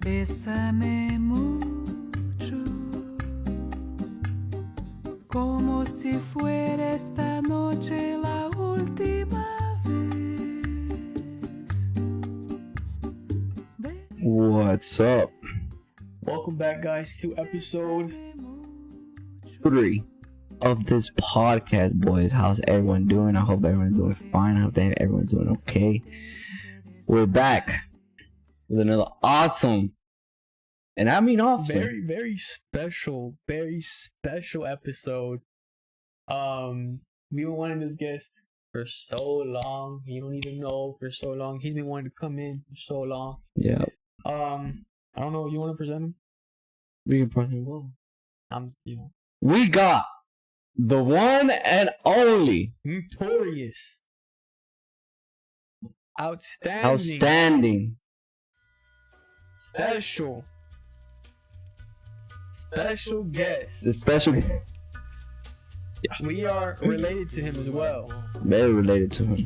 Bésame mucho, como si fuera esta noche la última vez. What's up? Welcome back, guys, to episode 3 of this podcast, boys. How's everyone doing? I hope everyone's doing fine. I hope that everyone's doing okay. We're back with another awesome, and I mean awesome, very special episode. We've been wanting this guest for so long. You don't even know, for so long. He's been wanting to come in for so long. Yeah. I don't know. You want to present him? We can present him. Well, We got the one and only notorious, outstanding, special guest. The special. We are related to him as well. Very related to him.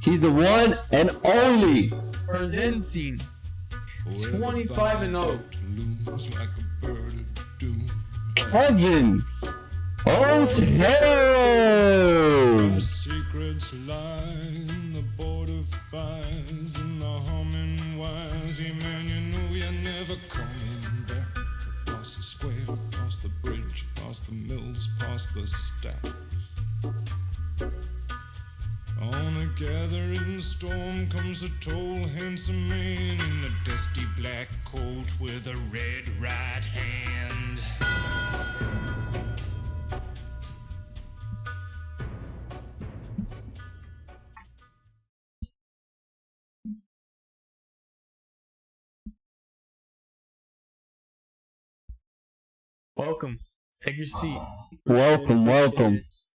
He's the one and only Presenting 25-0. Kevin Otero. Secrets lie in the border fires and the humming wires. Yeah, man, you know you're never coming back. Across the square, across the bridge, past the mills, past the stacks. On a gathering storm comes a tall, handsome man in a dusty black coat with a red right hand. Welcome. Take your seat. Welcome. It's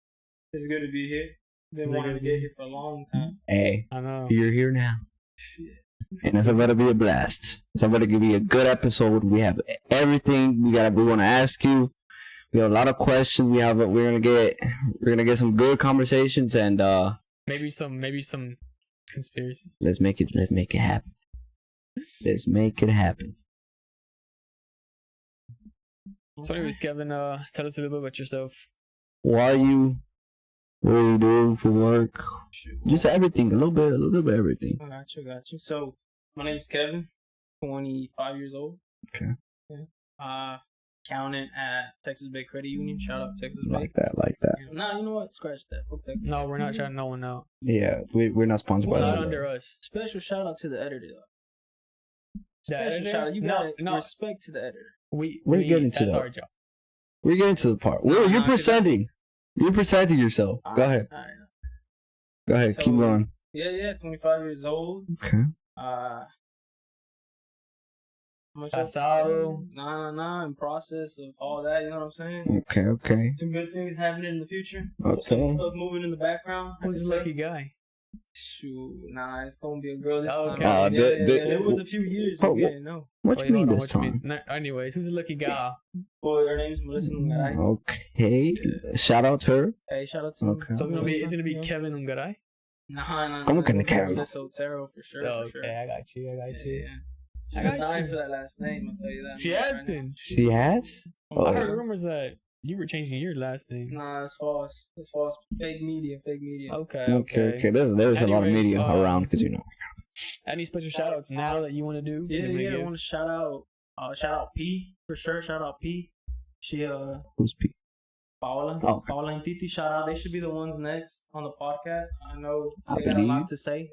good to be here. Been wanting to get here for a long time. Hey, I know. you're here now. Shit. And it's about to be a blast. It's about to be a good episode. We have everything we want to ask you. We have a lot of questions. We're gonna get some good conversations and Maybe some conspiracy. let's make it happen. Let's make it happen. So anyways, Kevin, tell us a little bit about yourself. Who are you? What do you do for work? Just everything. A little bit of everything. I got you. So, my name's Kevin, 25 years old. Okay. Yeah. Accountant at Texas Bay Credit Union. Shout out Texas Bay. Like that. Nah, you know what? Scratch that. Fuck that. No, we're not trying no one out. Yeah, we're not sponsored by Not that. under us. Special shout out to the editor, though. The Special editor? shout out. You got No. respect to the editor. We're getting to that's that. our job. We're getting to the part. You're presenting. You're presenting yourself. Go ahead. Alright. Go ahead. So- Keep going. Yeah, 25 years old. Okay. Casado. Nah, in process of all that, you know what I'm saying? Okay. Some good things happening in the future. Okay. Some stuff moving in the background. Who's the lucky guy? Shoot, nah, it's gonna be a girl this Okay. time. Yeah, It was a few years Oh, we didn't know. What Wait, you mean hold on, this what you time? mean? Anyways, who's the lucky guy? Boy, her name's Melissa Ngarai. Okay. Shout out to her. Hey, shout out to Okay. So it's gonna be Kevin Ungaray? Nah. I'm looking at Karen. Melissa Otero for sure. Oh, for sure. okay, I got you. Yeah. She's I been got dying you. for that last name, I'll tell you that. She has been. She has? Oh, I heard rumors that you were changing your last name. Nah, that's false. Fake media. Okay. Okay. There's a lot of Anyways, media around because Any special shout outs now that you want to do? Yeah, You I wanna want to shout out P for sure. Shout out P. She who's P? Paola. Oh, okay. Paola and Titi, shout out. They should be the ones next on the podcast. I know I they got a believe. lot to say.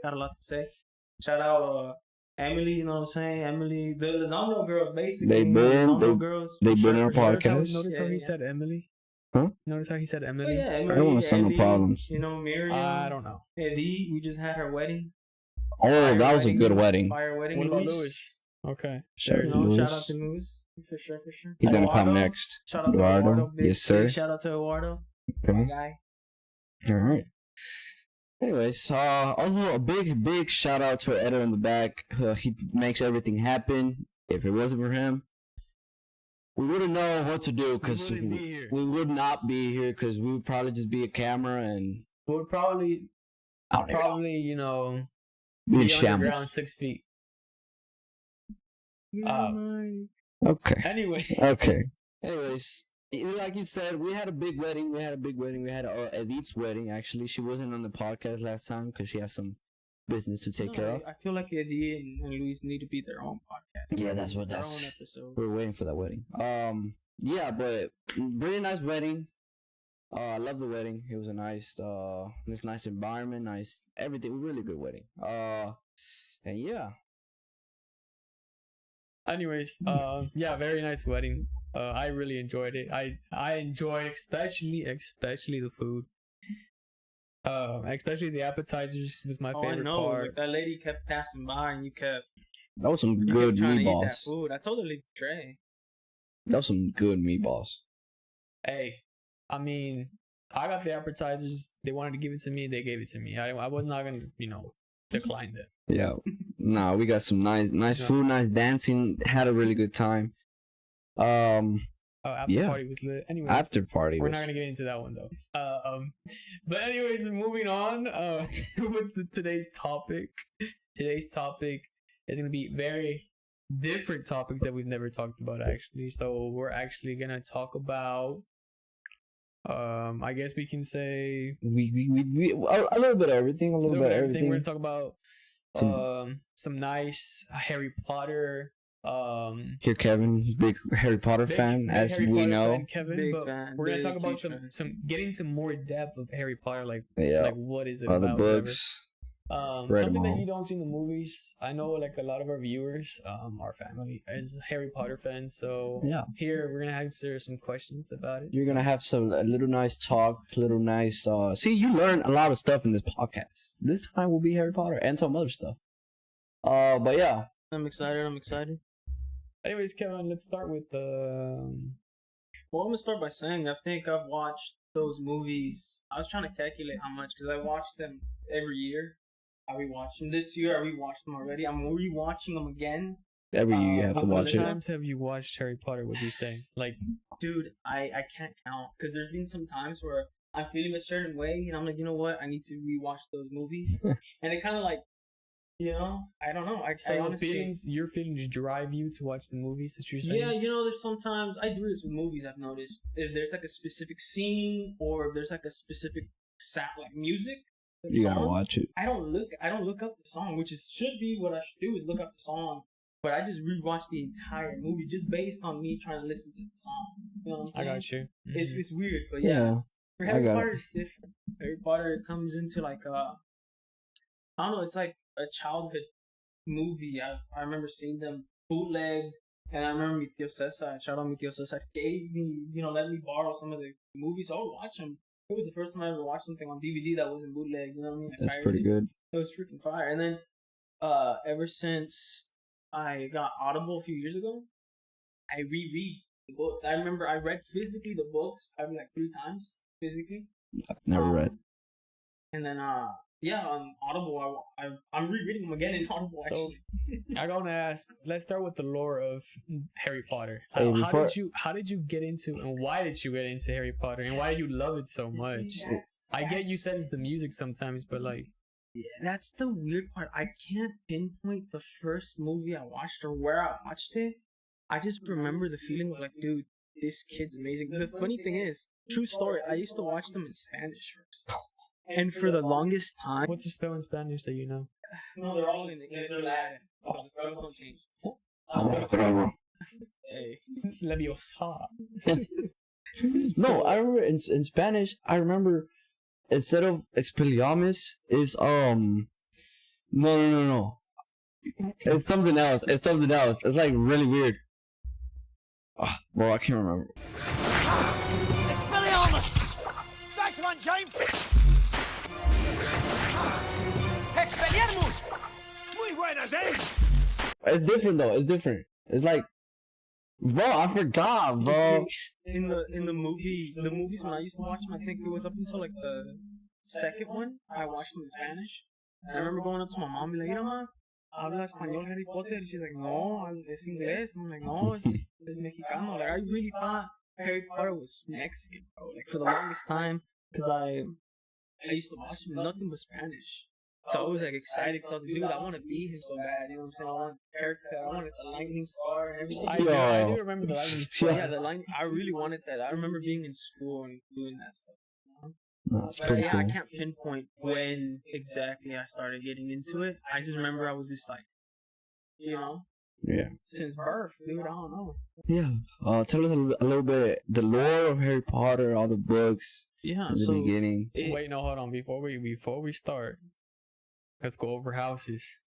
Shout out Emily, you know what I'm saying? Emily, the Lizando girls, basically. They've been- Lizando girls. they've for been sure, in our for sure. podcast. Notice how Yeah, he yeah. said Emily? Huh? Notice how he said Oh, Emily? yeah, Emily. I don't want to start no Eddie, problems. You know, Miriam. I don't know. Eddie, we just had her wedding. Oh, that was a good wedding. Fire wedding. What about Luis. Lewis? Okay. Shout out You to know, Luis. shout out to Lewis. For sure. He's gonna come Eduardo. next. Shout out to Eduardo. Eduardo. Yes, sir. Big shout out to Eduardo. My Okay. guy. All right. Anyways, also a big shout out to our editor in the back. He makes everything happen. If it wasn't for him, we wouldn't know what to do because We wouldn't be here. we would not be here because we would probably just be a camera and We'll probably, I don't know, you know, be in be shambles. underground 6 feet. Okay. Anyway, Okay. Anyways, like you said, we had a big wedding. We had Edith's wedding. Actually, she wasn't on the podcast last time because she has some business to take care of. I feel like Eddie and Luis need to be their own podcast. Yeah, that's what their that's. own episode. We're waiting for that wedding. Yeah, but really nice wedding. I love the wedding. It was a nice environment, nice everything. Really good wedding. And yeah. anyways, yeah, very nice wedding. I really enjoyed it. I enjoyed especially the food. Especially the appetizers was my favorite I know. part. Like, that lady kept passing by and you kept That was some you good kept trying to eat that meatballs. food. I told her to leave the tray. That was some good meatballs. Hey, I mean, I got the appetizers. They wanted to give it to me. They gave it to me. I was not gonna, decline them. Yeah. Nah, we got some nice food, nice dancing. Had a really good time. After party was lit. Anyways, after party. We're not gonna get into that one though. But anyways, moving on. With today's topic. Today's topic is gonna be very different topics that we've never talked about actually. So we're actually gonna talk about. I guess we can say we a little bit of everything. A little bit of everything. We're gonna talk about some nice Harry Potter. Here, Kevin, big Harry Potter fan, as Harry we Potter know. fan, Kevin, Big but fan, we're gonna talk big, about huge some get into more depth of Harry Potter, like what is it Other about? books. Something that you don't see in the movies. I know, like a lot of our viewers, our family is Harry Potter fans. So Yeah. here we're gonna answer some questions about it. You're gonna have a little nice talk, little nice. See, you learn a lot of stuff in this podcast. This time will be Harry Potter and some other stuff. But yeah. I'm excited. Anyways, Kevin, let's start with Well, I'm gonna start by saying I think I've watched those movies. I was trying to calculate how much because I watch them every year. I rewatch them this year. I rewatched them already. I'm rewatching them again. Every year you have to How watch many it. times have you watched Harry Potter? Would you say? Like, Dude, I can't count because there's been some times where I'm feeling a certain way and I'm like, you know what? I need to rewatch those movies. And it kind of like, I don't know. so I honestly, your feelings drive you to watch the movies that you're saying? yeah, there's sometimes I do this with movies. I've noticed if there's like a specific scene or if there's like a specific sound, like music. You gotta watch it. I don't look up the song, which should be what I should do is look up the song. But I just rewatch the entire movie just based on me trying to listen to the song. You know what I'm saying? I got you. It's weird, but Yeah. For Harry Potter, it's different. Harry Potter, it comes into like I don't know, it's like a childhood movie. I remember seeing them bootlegged, and I remember mi tío Cesar, shout out mi tío Cesar, gave me, let me borrow some of the movies, so I would watch them. It was the first time I ever watched something on DVD that wasn't bootleg, you know what I mean? That's pretty good. It was freaking fire. And then, ever since I got Audible a few years ago, I reread the books. I remember I read physically the books probably like 3 times physically. I've never read. And then, on Audible, I'm rereading them again in Audible. So, actually. I'm gonna ask. Let's start with the lore of Harry Potter. Hey, How did you get into, and why did you get into Harry Potter, and why do you love it so much? I get you said it's the music sometimes, but like, yeah, that's the weird part. I can't pinpoint the first movie I watched or where I watched it. I just remember the feeling of like, dude, this kid's amazing. The funny thing is, true story, I used to watch them in Spanish first. And for the longest time... What's the spell in Spanish that you know? No, they're all in Latin. So the spells don't change. Hey. Leviosa. No, I remember in Spanish, I remember instead of Expelliarmus is no. It's something else. It's like really weird. Well, I can't remember. Expelliarmus! Nice one, James! Expelliarmus! Muy buenas, eh? It's different though. It's different. It's like, bro, I forgot, bro. In the movies when I used to watch them, I think it was up until like the second one. I watched them in Spanish. And I remember going up to my mom and be like, "Mira, ma, habla español Harry Potter?" And she's like, "No, es inglés." And I'm like, "No, es mexicano." Like I really thought Harry Potter was Mexican, bro. Like for the longest time, because I used to watch them nothing but Spanish. So I was like excited because I was like, dude, I want to be him so bad. You know what I'm saying? I want a haircut. I wanted the lightning scar and everything. I do remember the lightning scar. Yeah, the line. I really wanted that. I remember being in school and doing that stuff. No, it's But pretty yeah, cool. I can't pinpoint when exactly I started getting into it. I just remember I was just like, you know, Yeah. since birth, dude. I don't know. Yeah. Tell us a little bit the lore of Harry Potter, all the books Yeah, from the beginning. Wait, no, hold on. Before we start, let's go over houses.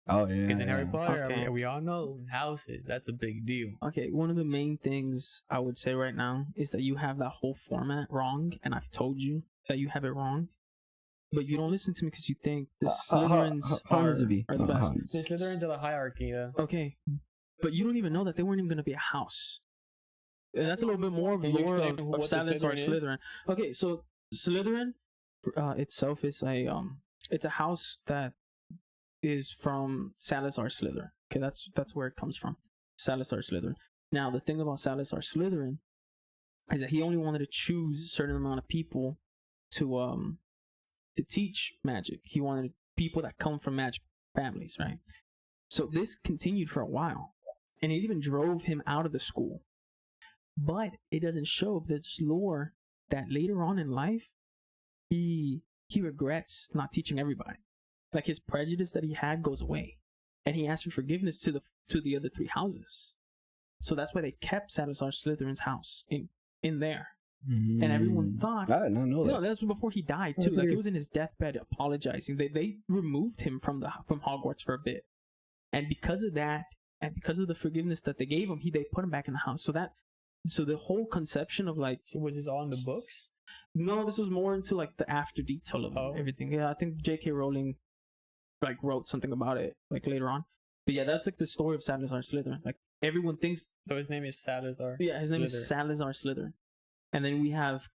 Oh yeah. Because in Harry Potter, Okay. we all know houses. That's a big deal. Okay, one of the main things I would say right now is that you have that whole format wrong, and I've told you that you have it wrong. But you don't listen to me because you think the Slytherins how does it be? are the best. The Slytherins are the hierarchy, though. Okay, but you don't even know that they weren't even going to be a house. And that's a little bit more of Can you lore explain of what the Salazar Slytherin is? Slytherin. Okay, so Slytherin itself is it's a house that is from Salazar Slytherin. Okay, that's where it comes from. Salazar Slytherin. Now the thing about Salazar Slytherin is that he only wanted to choose a certain amount of people to teach magic. He wanted people that come from magic families, right? So this continued for a while, and it even drove him out of the school. But it doesn't show this lore that later on in life, he regrets not teaching everybody. Like his prejudice that he had goes away, and he asks for forgiveness to the other three houses. So that's why they kept Salazar Slytherin's house in there. And everyone thought, I did not know that. no, that was before he died too. Like he was in his deathbed apologizing. They removed him from Hogwarts for a bit, and because of that, and because of the forgiveness that they gave him, they put him back in the house. So the whole conception of like, So was this all in the books? no, this was more into like the after detail of everything. Yeah, I think J.K. Rowling like wrote something about it like later on. But yeah, that's like the story of Salazar Slytherin. Like everyone thinks, So his name is Salazar. yeah, his name is Slytherin. Salazar Slytherin. And then we have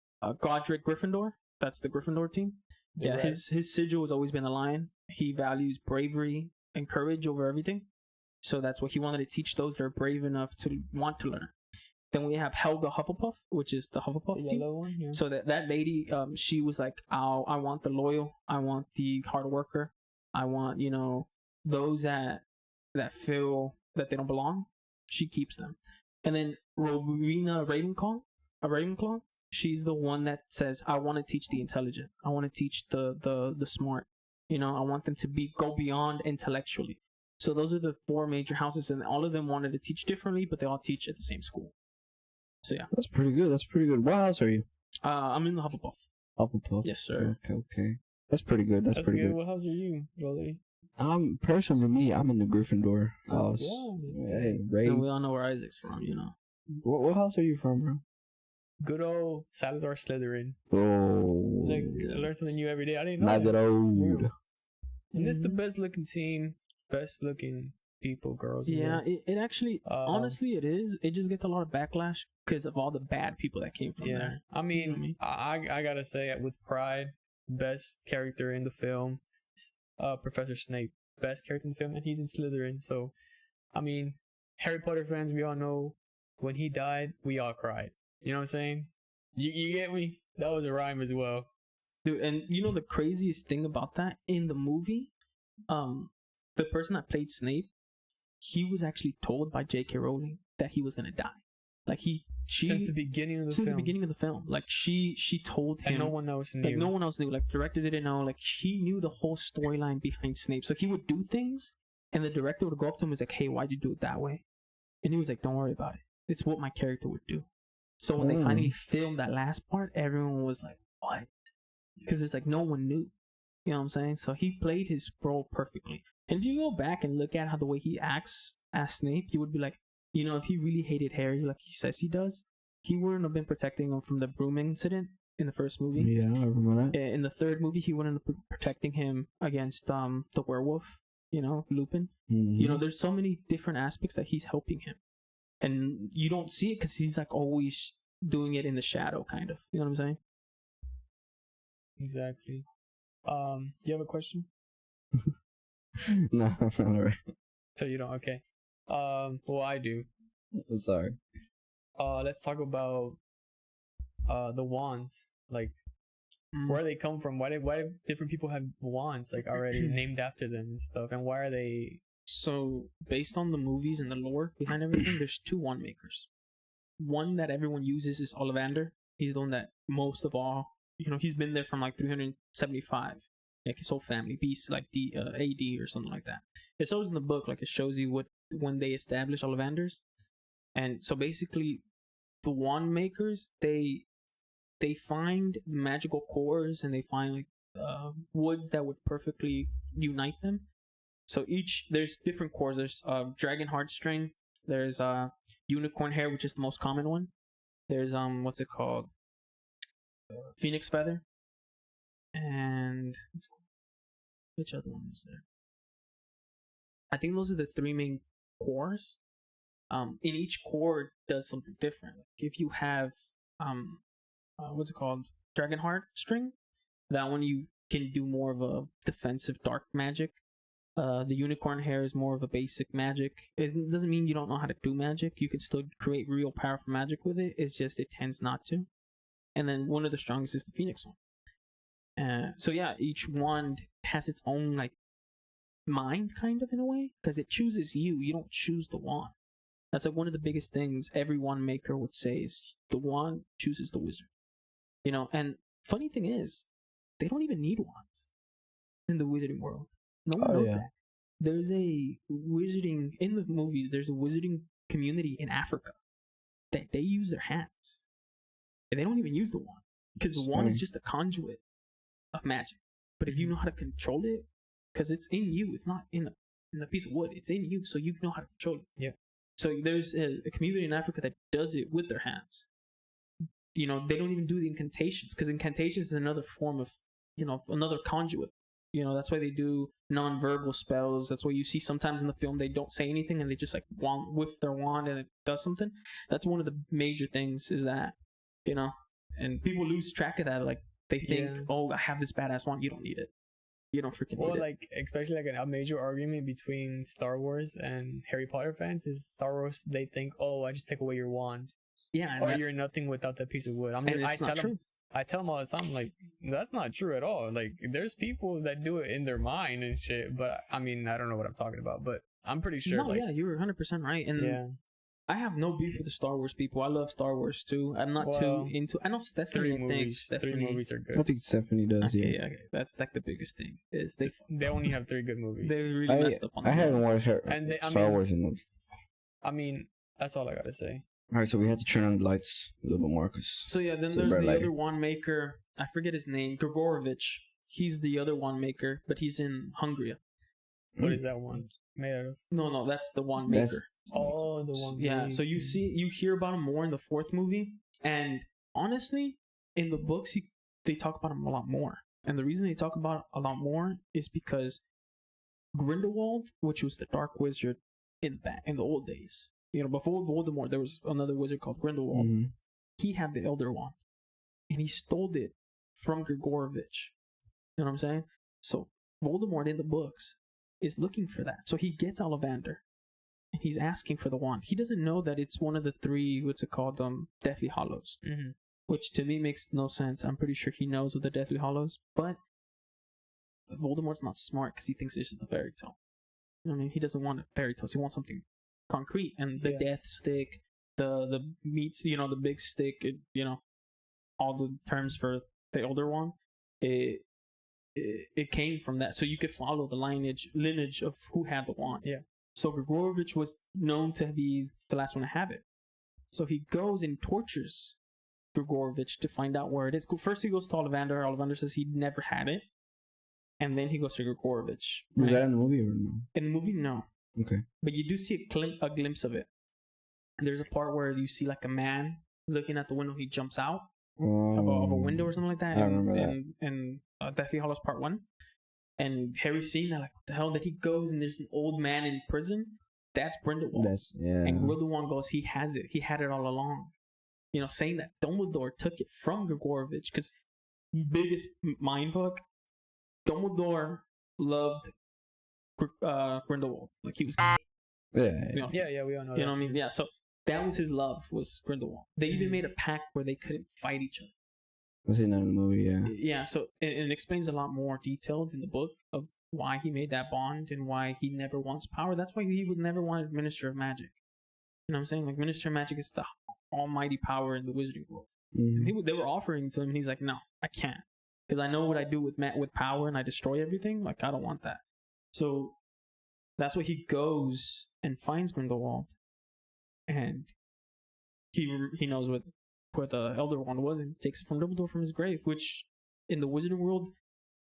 Godric Gryffindor. That's the Gryffindor team. Yeah, Right. his sigil has always been a lion. He values bravery and courage over everything. So that's what he wanted to teach those that are brave enough to want to learn. Then we have Helga Hufflepuff, which is the Hufflepuff The team. yellow one, yeah. So that lady, she was like, I want the loyal, I want the hard worker, I want, those that feel that they don't belong. She keeps them. And then Rowena Ravenclaw, she's the one that says, I want to teach the intelligent. I want to teach the smart. I want them to go beyond intellectually. So those are the four major houses, and all of them wanted to teach differently, but they all teach at the same school. So yeah. That's pretty good. What house are you? I'm in the Hufflepuff. Hufflepuff. Yes, sir. Okay. That's pretty good. That's pretty good. What house are you, Jolie? Personally, me, I'm in the Gryffindor house. Hey, Ray. And we all know where Isaac's from, What house are you from, bro? Good old Salazar Slytherin. Oh, Like, I learn something new every day. I didn't know not that. that old. And it's the best looking team, best looking people, girls. Yeah, it actually, honestly, it is. It just gets a lot of backlash because of all the bad people that came from there. I You know what I mean, mean? I gotta say it with pride, best character in the film, Professor Snape, best character in the film, and he's in Slytherin. So, I mean, Harry Potter fans, we all know when he died, we all cried. You know what I'm saying? You get me? That was a rhyme as well. Dude, and the craziest thing about that, in the movie, the person that played Snape, he was actually told by J.K. Rowling that he was gonna die. Like Since the beginning of the since film. the beginning of the film, like she told him, And no one else knew. like no one else knew. Like director didn't know. Like he knew the whole storyline behind Snape. So he would do things, and the director would go up to him and was like, "Hey, why'd you do it that way?" And he was like, "Don't worry about it. It's what my character would do." So when they finally filmed that last part, everyone was like, "What?" Because it's like no one knew. You know what I'm saying? So he played his role perfectly. And if you go back and look at how the way he acts as Snape, you would be like, if he really hated Harry like he says he does, he wouldn't have been protecting him from the broom incident in the first movie. Yeah, I remember that. In the third movie, he wouldn't have been protecting him against the werewolf, Lupin. Mhm. There's so many different aspects that he's helping him. And you don't see it because he's like always doing it in the shadow, kind of. You know what I'm saying? Exactly. You have a question? No, all right. So you don't? Okay. Well, I do. I'm sorry. Let's talk about the wands. Like, Where they come from? Why do different people have wands like already named after them and stuff? And why are they? So, based on the movies and the lore behind everything, there's two wand makers. One that everyone uses is Ollivander. He's the one that most of all, he's been there from like 375. Like his whole family, beast like the AD or something like that. It's always in the book, like it shows you when they establish Ollivanders. And so basically, the wand makers, they find magical cores and they find like woods that would perfectly unite them. So there's different cores. There's dragon heartstring. There's unicorn hair, which is the most common one. There's what's it called? Phoenix feather. And which other one is there? I think those are the three main cores. In each core does something different. Like if you have what's it called? Dragon heartstring. That one you can do more of a defensive dark magic. The unicorn hair is more of a basic magic. It doesn't mean you don't know how to do magic. You can still create real powerful magic with it. It's just it tends not to. And then one of the strongest is the Phoenix one. So yeah, each wand has its own like mind, kind of in a way, because it chooses you. You don't choose the wand. That's like one of the biggest things every wand maker would say is the wand chooses the wizard. And funny thing is, they don't even need wands in the wizarding world. No one knows that. There's a wizarding in the movies. There's a wizarding community in Africa that they use their hands, and they don't even use the wand because the wand is just a conduit of magic. But if you know how to control it, because it's in you, it's not in a piece of wood. It's in you, so you know how to control it. Yeah. So there's a community in Africa that does it with their hands. They don't even do the incantations because incantations is another form of another conduit. That's why they do non-verbal spells. That's why you see sometimes in the film they don't say anything and they just like whiff their wand and it does something. That's one of the major things is that, and people lose track of that. Like they think, oh, I have this badass wand. You don't need it. You don't freaking need it. Like especially like a major argument between Star Wars and Harry Potter fans is Star Wars. They think, oh, I just take away your wand. Yeah, or you're nothing without that piece of wood. I tell them all the time, like, that's not true at all. Like, there's people that do it in their mind and shit, but I mean, I don't know what I'm talking about, but I'm pretty sure. No, yeah, you're 100% right. And I have no beef with the Star Wars people. I love Star Wars too. I'm not too into. I know Stephanie. Three movies are good. I think Stephanie does. Okay, that's like the biggest thing is they only have 3 good movies. They really messed up on. I haven't watched Star Wars in movies. I mean, that's all I gotta say. All right, so we had to turn on the lights a little bit more, So yeah, then there's the other wand maker. I forget his name, Grigorovich. He's the other wand maker, but he's in Hungary. What is that wand made out of? No, that's the wand maker. The one. Yeah, so you hear about him more in the 4th movie, and honestly, in the books, they talk about him a lot more. And the reason they talk about it a lot more is because Grindelwald, which was the Dark Wizard in the old days. Before Voldemort, there was another wizard called Grindelwald. Mm-hmm. He had the Elder Wand, and he stole it from Grigorovich. You know what I'm saying? So Voldemort in the books is looking for that. So he gets Ollivander, and he's asking for the wand. He doesn't know that it's one of the 3, Deathly Hallows, which to me makes no sense. I'm pretty sure he knows of the Deathly Hallows, but Voldemort's not smart because he thinks this is the fairy tale. He doesn't want a fairy tale. He wants something concrete, and the death stick, the meats, the big stick, all the terms for the Elder Wand, it came from that. So you could follow the lineage of who had the wand. Yeah. So Grigorovich was known to be the last one to have it. So he goes and tortures Grigorovich to find out where it is. First he goes to Ollivander. Ollivander says he never had it, and then he goes to Grigorovich. Was that in the movie or no? In the movie, no. Okay. But you do see a glimpse of it. And there's a part where you see like a man looking at the window. He jumps out of a window or something like that. I remember that. And Deathly Hallows Part 1. And Harry's seeing that, like, what the hell? That he goes and there's an old man in prison. That's Grindelwald. And Grindelwald goes, he has it. He had it all along. Saying that Dumbledore took it from Grigorovich. Because biggest mindfuck, Dumbledore loved Grindelwald. Like he was we all know that. You know what I mean? Yeah, so that was his love, was Grindelwald. They even made a pact where they couldn't fight each other. I've seen that in the movie. Yeah. Yeah, so it explains a lot more detailed in the book of why he made that bond and why he never wants power. That's why he would never want Minister of Magic. You know what I'm saying? Like, Minister of Magic is the almighty power in the wizarding world. Mhm. They were offering it to him, and he's like, no, I can't. Because I know what I do with power, and I destroy everything. Like, I don't want that. So that's why he goes and finds Grindelwald. And he knows what the Elder Wand was, and takes it from Dumbledore from his grave, which in the wizarding world,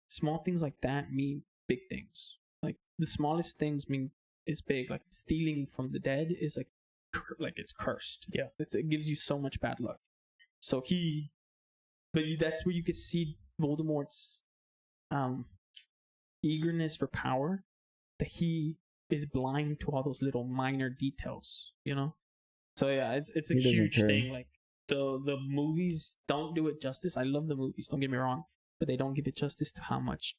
small things like that mean big things. Like, the smallest things mean it's big. Like, stealing from the dead is like it's cursed. Yeah. It gives you so much bad luck. So that's where you could see Voldemort's eagerness for power, that he is blind to all those little minor details, you know? So yeah, it's a He doesn't huge care. thing. Like, the movies don't do it justice. I love the movies, don't get me wrong, but they don't give it justice to how much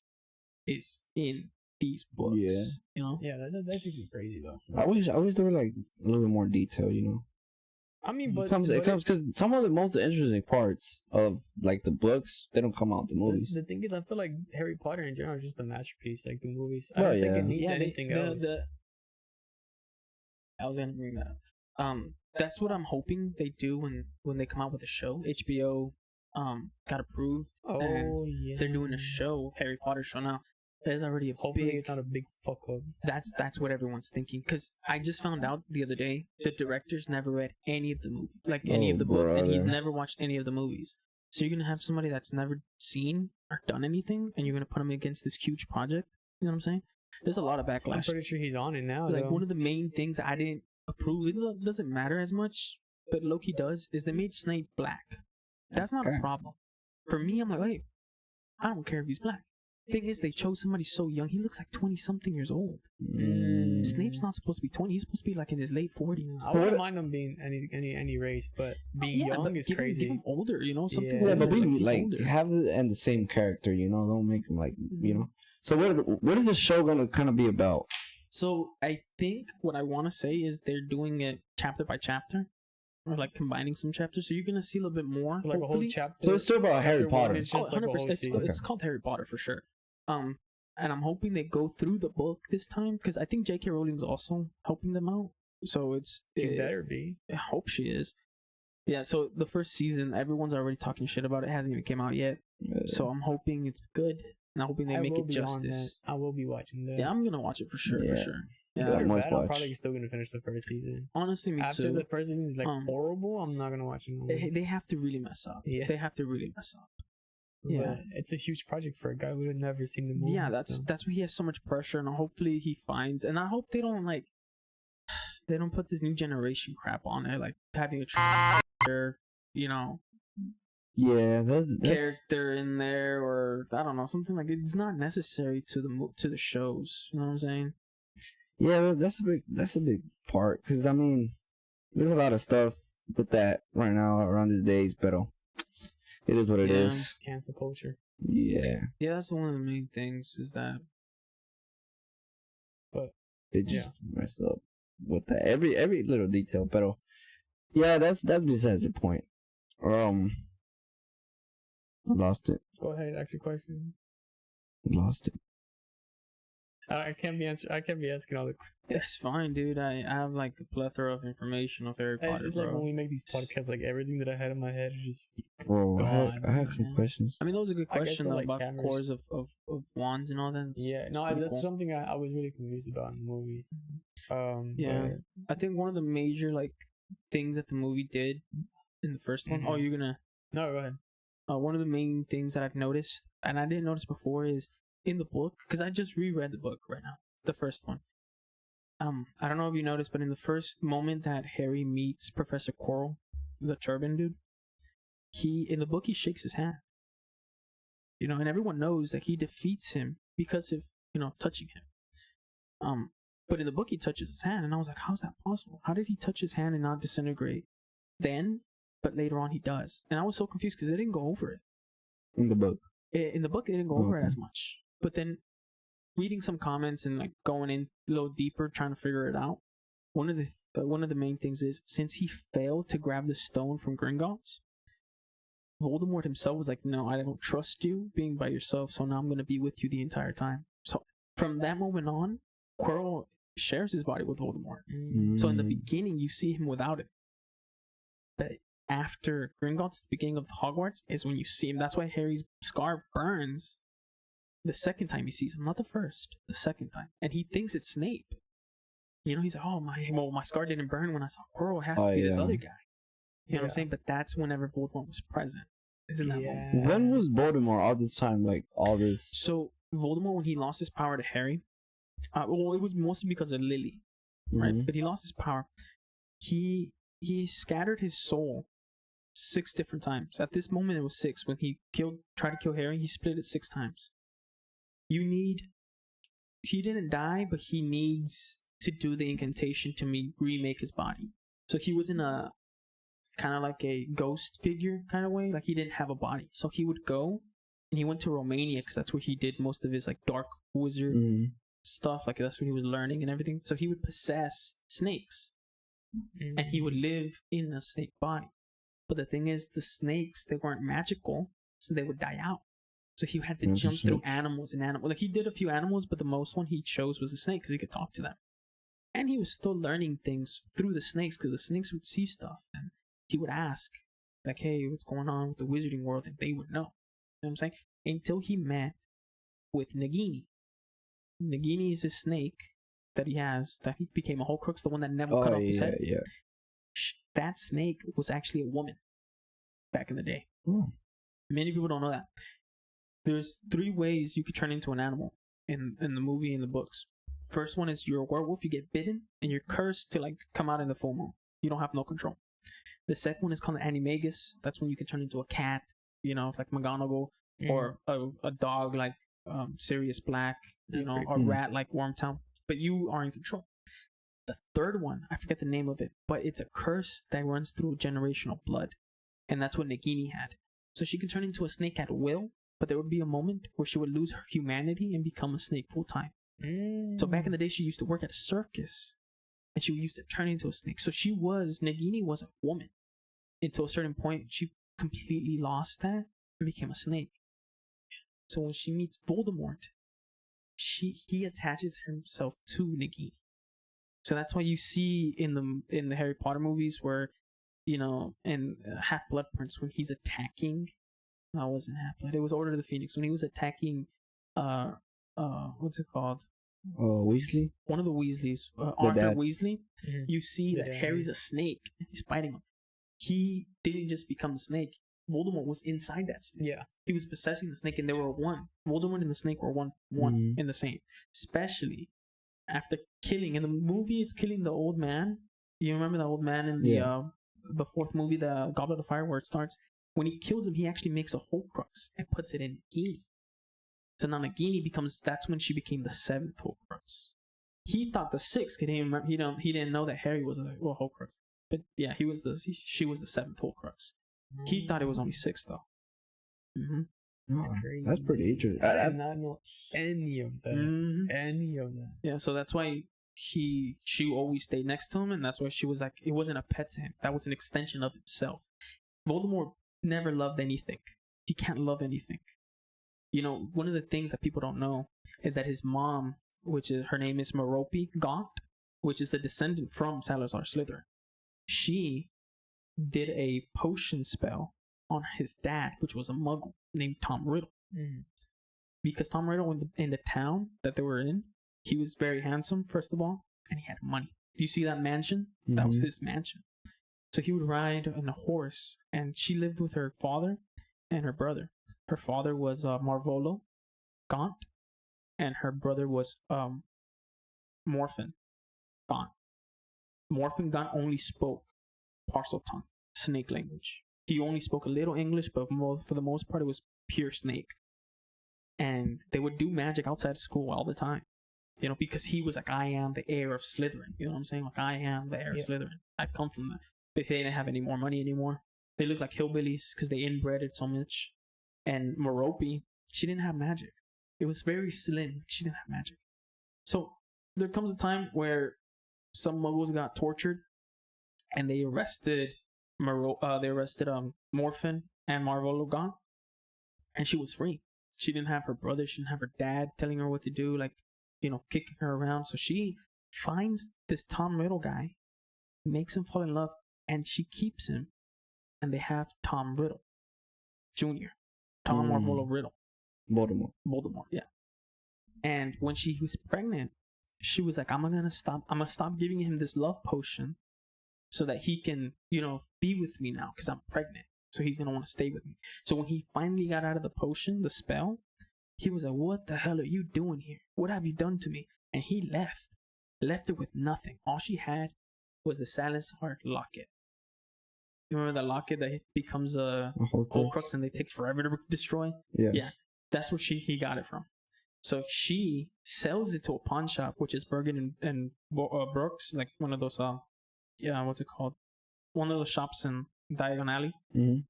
is in these books. Yeah. You know? Yeah, that's actually crazy though. I wish there were like a little bit more detail, you know. I mean, It comes because some of the most interesting parts of like the books, they don't come out in the movies. The thing is, I feel like Harry Potter in general is just a masterpiece. Like the movies, I Well, don't think yeah. it needs Yeah, anything else. I was gonna bring that up. That's what I'm hoping they do when they come out with a show. HBO got approved. Oh yeah, They're doing a show, Harry Potter show now. There's already a Hopefully, big. it's not a big fuck up. That's what everyone's thinking. Because I just found out the other day the director's never read any of the movies, like any of the books, and he's brother. never watched any of the movies. So you're gonna have somebody that's never seen or done anything, and you're gonna put him against this huge project. You know what I'm saying? There's a lot of I'm backlash. pretty sure he's on it now. Like, though. one of the main things I didn't approve, it doesn't matter as much, but Loki does, is they made Snape black. That's not Okay. a problem. For me, I'm like, hey, I don't care if he's black. Thing is, they chose somebody so young. He looks like 20-something years old. Mm. Snape's not supposed to be 20. He's supposed to be like in his late 40s. I wouldn't mind him being any race, but being Yeah, young but is give crazy. him older, you know? Something Yeah, Yeah, but older, be he's like older. have the same character, you know. Don't make him like you know. So what is this show gonna kind of be about? So I think what I want to say is they're doing it chapter by chapter, or like combining some chapters. So you're gonna see a little bit more. It's like a whole hopefully. chapter. So it's still about chapter Harry one Potter. is just like a whole 100%. scene. It's called Harry Potter for sure. And I'm hoping they go through the book this time, because I think J.K. Rowling's also helping them out. So She better be. I hope she is. Yeah. So the first season, everyone's already talking shit about it. It hasn't even came out yet. So I'm hoping it's good, and I'm hoping they make will it be on that. justice. I will be watching that. Yeah, I'm gonna watch it for sure. For Yeah. sure. Good Yeah, or must bad, I'm watch. probably still gonna finish the first season. Honestly, me After too. the first season is like horrible, I'm not gonna watch it. No more. They have to really mess up. Yeah. They have to really mess up. Yeah. But it's a huge project for a guy who had never seen the movie. Yeah, that's why he has so much pressure, and hopefully he finds. And I hope they don't put this new generation crap on it, like having a character, you know, Yeah, that's character in there, or I don't know, something like it's not necessary to the shows. You know what I'm saying? yeah, that's a big part because I mean, there's a lot of stuff with that right now around these days, but it is what it Yeah. is. cancel culture. Yeah, Yeah, that's one of the main things is that. they just messed up with that every little detail, but yeah, that's besides the point. I lost it. Go ahead, ask a question. Lost it. I can't be asking all the. That's fine, dude. I have like a plethora of information of Harry Potter, It's like bro. when we make these podcasts, like everything that I had in my head is just. Bro, God, I have some man. questions. I mean, that was a good I guess question they're though, like about cameras. cores of wands and all that. It's Yeah, no, pretty that's cool. something I was really confused about in the movies. Yeah. but- I think one of the major things that the movie did in the first one. Mhm. Oh, you're gonna. No, go ahead. One of the main things that I've noticed, and I didn't notice before, is in the book, because I just reread the book right now, the first one. I don't know if you noticed, but in the first moment that Harry meets Professor Quirrell, the turban dude, in the book he shakes his hand. You know, and everyone knows that he defeats him because of touching him. But in the book he touches his hand, and I was like, how's that possible? How did he touch his hand and not disintegrate then? But later on he does, and I was so confused because they didn't go over it. In the book. In the book they didn't go over it Okay. as much, but then reading some comments and going in a little deeper trying to figure it out, one of the main things is, since he failed to grab the stone from Gringotts, Voldemort himself was like, no, I don't trust you being by yourself, so now I'm going to be with you the entire time. So from that moment on, Quirrell shares his body with Voldemort. So in the beginning, you see him without it. But after Gringotts, the beginning of Hogwarts, is when you see him. That's why Harry's scar burns the second time he sees him, not the first, the second time. And he thinks it's Snape. You know, he's like, oh, my scar didn't burn when I saw Quirrell. It has to be this other guy. You know what I'm saying? But that's whenever Voldemort was present. Isn't that moment? When was Voldemort all this time? Like, all this... So, Voldemort, when he lost his power to Harry, well, it was mostly because of Lily, right? But he lost his power. He scattered his soul 6 different times. At this moment, it was 6. When he tried to kill Harry, he split it 6 times. He didn't die, but he needs to do the incantation to remake his body. So he was in a kind of like a ghost figure kind of way. Like, he didn't have a body. So he would go, and he went to Romania because that's where he did most of his like dark wizard stuff. Like, that's what he was learning and everything. So he would possess snakes, and he would live in a snake body. But the thing is, the snakes, they weren't magical, so they would die out. So he had to jump through animals and animals. Like, he did a few animals, but the most one he chose was a snake because he could talk to them. And he was still learning things through the snakes because the snakes would see stuff. And he would ask, like, hey, what's going on with the wizarding world? And they would know. You know what I'm saying? Until he met with Nagini. Nagini is a snake that he has, that he became a Horcrux, the one that never cut off his head. That snake was actually a woman back in the day. Many people don't know that. There's 3 ways you could turn into an animal in the movie and the books. First one is you're a werewolf, you get bitten, and you're cursed to like come out in the full moon. You don't have no control. The second one is called the Animagus. That's when you can turn into a cat, you know, like McGonagall, or a dog like Sirius Black, you know, or rat like Wormtail. But you are in control. The third one, I forget the name of it, but it's a curse that runs through generational blood. And that's what Nagini had. So she could turn into a snake at will, but there would be a moment where she would lose her humanity and become a snake full time. So back in the day, she used to work at a circus, and she used to turn into a snake. So Nagini was a woman. Until a certain point, she completely lost that and became a snake. So when she meets Voldemort, he attaches himself to Nagini. So that's why you see in the Harry Potter movies where, you know, in Half-Blood Prince, when he's attacking, no, it wasn't Half-Blood, it was Order of the Phoenix, when he was attacking, what's it called? Weasley? One of the Weasleys, Arthur Weasley. You see that Harry's a snake, and he's fighting him. He didn't just become the snake. Voldemort was inside that snake. Yeah. He was possessing the snake, and they were one. Voldemort and the snake were one in the same. Especially after killing, in the movie, it's killing the old man. You remember the old man in the 4th movie, the Goblet of Fire, where it starts? When he kills him, he actually makes a Horcrux and puts it in Nagini. So now Nagini that's when she became the 7th Horcrux. He thought the 6th, he didn't know that Harry was a Horcrux. But yeah, she was the 7th Horcrux. He thought it was only 6, though. That's crazy. That's pretty interesting. I did not know any of that. Any of that. Yeah, so that's why she always stayed next to him, and that's why she was like, it wasn't a pet to him. That was an extension of himself. Voldemort never loved anything. He can't love anything. You know, one of the things that people don't know is that his mom, her name is Merope Gaunt, which is the descendant from Salazar Slytherin. She did a potion spell on his dad, which was a muggle named Tom Riddle. Because Tom Riddle in the town that they were in, he was very handsome, first of all, and he had money. Do you see that mansion? That was his mansion. So he would ride on a horse, and she lived with her father and her brother. Her father was Marvolo Gaunt, and her brother was Morphin Gaunt. Morphin Gaunt only spoke parcel tongue, snake language. He only spoke a little English, but for the most part, it was pure snake. And they would do magic outside of school all the time, you know, because he was like, I am the heir of Slytherin. You know what I'm saying? Like, I am the heir of Slytherin. I come from that. They didn't have any more money anymore. They looked like hillbillies because they inbred it so much. And Merope, she didn't have magic. It was very slim. She didn't have magic. So there comes a time where some muggles got tortured, and they arrested Morphin and Marvolo gone, and she was free. She didn't have her brother, she didn't have her dad telling her what to do, like, kicking her around. So she finds this Tom Riddle guy, makes him fall in love, and she keeps him, and they have Tom Riddle Jr. Tom Marvolo Riddle. Voldemort, yeah. And when she was pregnant, she was like, I'm gonna stop giving him this love potion so that he can, be with me now, because I'm pregnant. So he's gonna want to stay with me. So when he finally got out of the potion, the spell, he was like, what the hell are you doing here? What have you done to me? And he left her with nothing. All she had was the Salazar locket. You remember that locket that becomes a Horcrux and they take forever to destroy? Yeah. That's where he got it from. So she sells it to a pawn shop, which is Bergen and Brooks, like one of those, what's it called? One of those shops in Diagon Alley. Mm-hmm.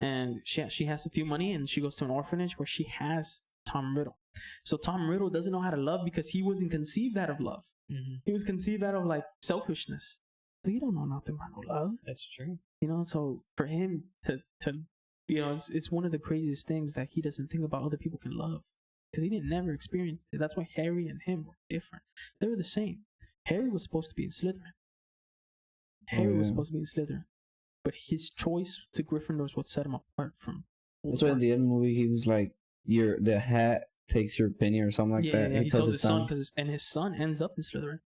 And she has a few money, and she goes to an orphanage where she has Tom Riddle. So Tom Riddle doesn't know how to love because he wasn't conceived out of love. Mm-hmm. He was conceived out of like selfishness. So you don't know nothing about no love. That's true. So for him to it's one of the craziest things that he doesn't think about other people can love, because he didn't never experience it. That's why Harry and him were different. They were the same. Harry was supposed to be in Slytherin. But his choice to Gryffindor is what set him apart from Voldemort. That's why at the end of the movie he was like, the hat takes your opinion or something like that. Yeah, he tells his son, and his son ends up in Slytherin.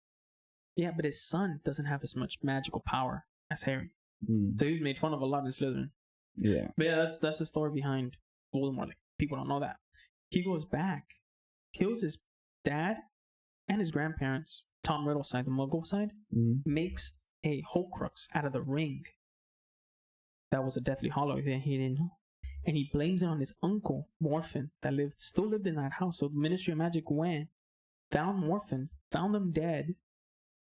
Yeah, but his son doesn't have as much magical power as Harry. So he was made fun of a lot in Slytherin. Yeah. But yeah, that's the story behind Voldemort. Like, people don't know that. He goes back, kills his dad and his grandparents, Tom Riddle side, the Muggle side, makes a Horcrux out of the ring that was a Deathly Hollow that he didn't know. And he blames it on his uncle, Morphin, that still lived in that house. So the Ministry of Magic went, found Morphin, found them dead,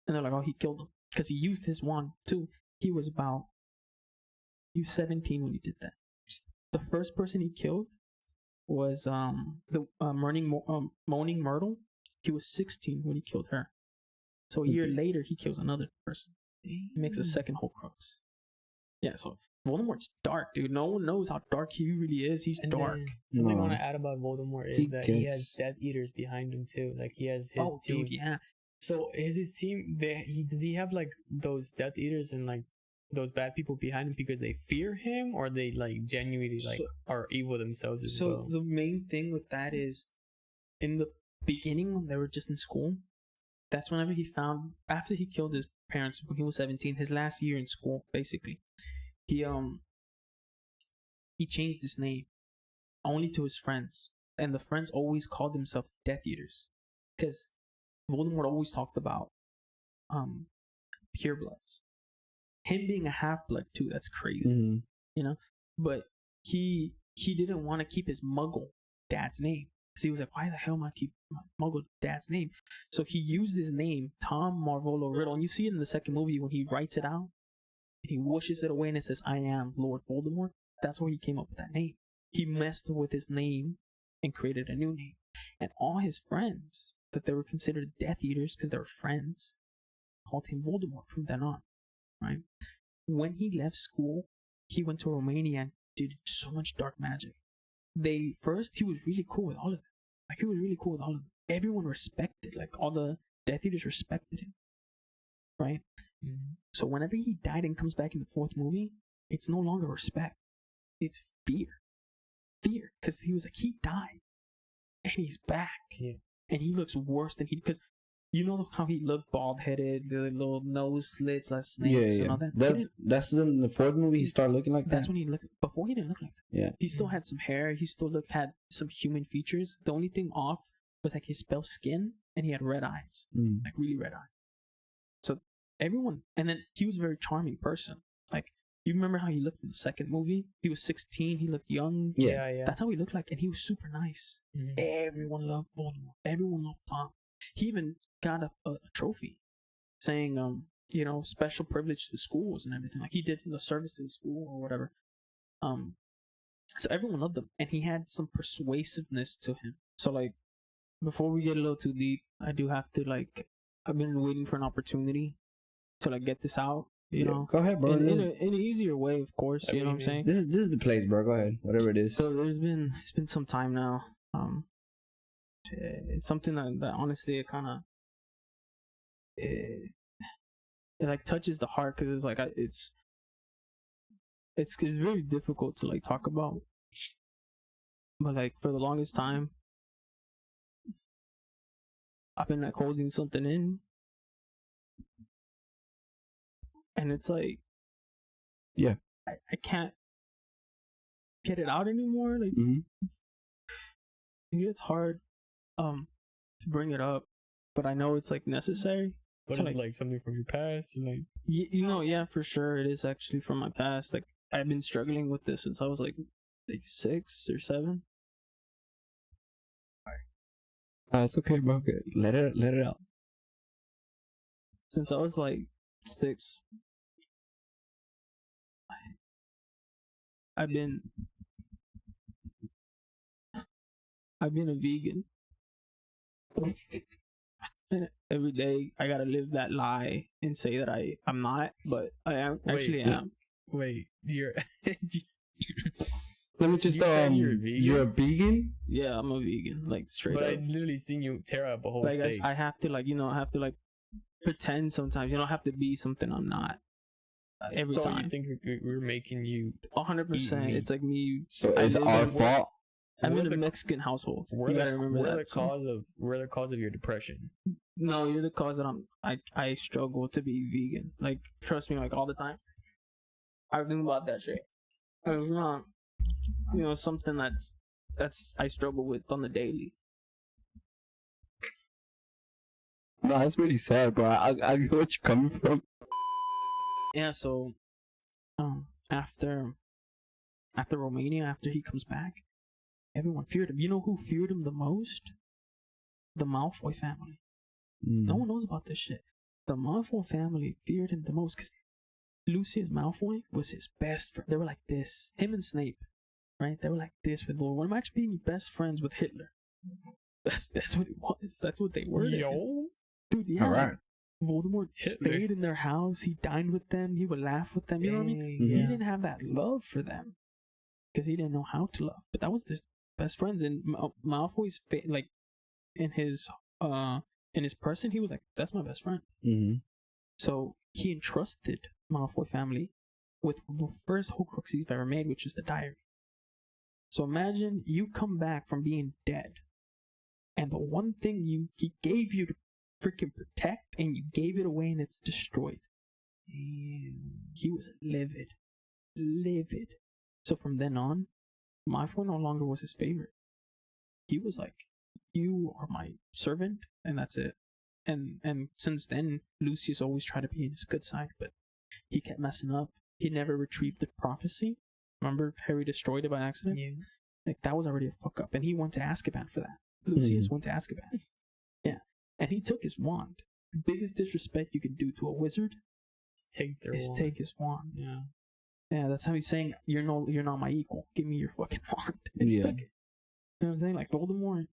and they're like, oh, he killed him. Because he used his wand, too. He was 17 when he did that. The first person he killed was the Moaning Myrtle. He was 16 when he killed her. So a year later, he kills another person. He makes a second Horcrux. Yeah, so Voldemort's dark, dude. No one knows how dark he really is. He's dark. Something I want to add about Voldemort is that he has Death Eaters behind him too. Like he has his team. Dude, yeah. So is his team? Does he have like those Death Eaters and like those bad people behind him because they fear him, or they like genuinely like are evil themselves as well? So the main thing with that is, in the beginning when they were just in school, that's whenever he found, after he killed his parents when he was 17, his last year in school, basically, he changed his name only to his friends, and the friends always called themselves Death Eaters, because Voldemort always talked about purebloods. Him being a half-blood too, that's crazy. But he didn't want to keep his Muggle dad's name, because he was like, why the hell am I keep my Muggle dad's name? So he used his name, Tom Marvolo Riddle, and you see it in the second movie when he writes it out and he whooshes it away and it says, I am Lord Voldemort. That's where he came up with that name. He messed with his name and created a new name, and all his friends that they were considered Death Eaters because they were friends called him Voldemort from then on. Right? When he left school, he went to Romania and did so much dark magic. He was really cool with all of them. Everyone respected, like all the Death Eaters respected him. Right? Mm-hmm. So whenever he died and comes back in the fourth movie, it's no longer respect. It's fear. Fear. Because he was like, he died. And he's back. Yeah. And he looks worse than because you know how he looked bald-headed, the little nose slits like snakes and all that? That's in the fourth movie he started looking like that? That's when he looked... Before, he didn't look like that. Yeah. He still had some hair. He still had some human features. The only thing off was like his pale skin, and he had red eyes. Like really red eyes. So everyone... And then he was a very charming person. Like, you remember how he looked in the second movie? He was 16. He looked young. Yeah. That's how he looked like. And he was super nice. Everyone loved Voldemort. Everyone loved Tom. He even got a trophy saying, special privilege to the schools and everything. Like, he did the service to the school or whatever. So everyone loved him. And he had some persuasiveness to him. So, like, before we get a little too deep, I do have to, like, I've been waiting for an opportunity to, like, get this out. You know, Go ahead, bro. in This, an easier way, of course. You know what I'm saying? this is the place, bro. Go ahead. Whatever it is. So it's been some time now. It's something that honestly it kind of it like touches the heart because it's like it's very difficult to like talk about. But like for the longest time, I've been like holding something in, and it's like, Yeah. I can't get it out anymore. Like it's hard to bring it up, but I know it's like necessary. But to, it's like something from your past, and like you know, yeah, for sure, it is actually from my past. Like I've been struggling with this since I was like 6 or 7. It's okay, bro. Let it out. Since I was like 6, I've been a vegan. And every day I gotta live that lie and say that I'm not, but I am actually am. Wait, you're Let me just You said you're a vegan? You're a vegan? Yeah, I'm a vegan, like straight but up. I literally seen you tear up a whole Like steak. I have to I have to pretend sometimes. You don't have to be something I'm not. Every so time. you think we're making you 100%. meat. It's like me. So I it's live our in- fault? I'm we're in a the- Mexican household. we're You the, gotta remember we're that. the cause of we're the cause of your depression. No, you're the cause that I struggle to be vegan. Like, trust me, like all the time. I think about that shit. It's not, something that's I struggle with on the daily. No, that's really sad, bro. I get what you're coming from. Yeah. So, after Romania, after he comes back, everyone feared him. You know who feared him the most? The Malfoy family. No one knows about this shit. The Malfoy family feared him the most because Lucius Malfoy was his best friend. They were like this. Him and Snape, right? They were like this with Lord. One actually being best friends with Hitler. That's what it was. That's what they were. Yo, Dude, yeah. All right. Like, Voldemort Hitler. stayed in their house. He dined with them. He would laugh with them. You know what I mean? Dang, He yeah. didn't have that love for them because he didn't know how to love. But that was his best friends. And Malfoy's in his person, he was like, "That's my best friend." Mm-hmm. So he entrusted Malfoy family with the first Horcrux he's ever made, which is the diary. So imagine you come back from being dead, and the one thing he gave you to freaking protect, and you gave it away, and it's destroyed. Damn. He was livid. So from then on, Malfoy no longer was his favorite. He was like, "You are my servant, and that's it." And since then, Lucius always tried to be in his good side, but he kept messing up. He never retrieved the prophecy. Remember, Harry destroyed it by accident? Yeah. Like, that was already a fuck up. And he went to Azkaban for that. Lucius went to Azkaban. Yeah. And he took his wand. The biggest disrespect you can do to a wizard Take their is wand. take his wand. Yeah. Yeah, that's how he's saying, you're not my equal. Give me your fucking wand. And he Yeah. took it. You know what I'm saying? Like, Voldemort,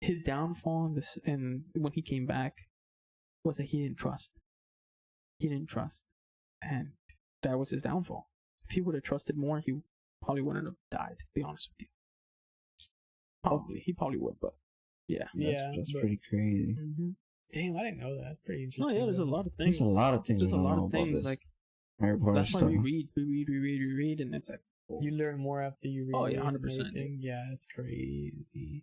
his downfall and when he came back was that he didn't trust. And that was his downfall. If he would have trusted more, he probably wouldn't have died, to be honest with you. He probably would, but yeah. That's but- pretty crazy. Mm-hmm. Damn, I didn't know that. That's pretty No, interesting. yeah, there's a though. lot of things. There's a lot of things There's a we don't lot know of about things, this. like, Harry Potter that's why stuff. we read, and it's like, You learn more after you read. Oh, yeah, it and 100%. everything. Yeah, it's crazy.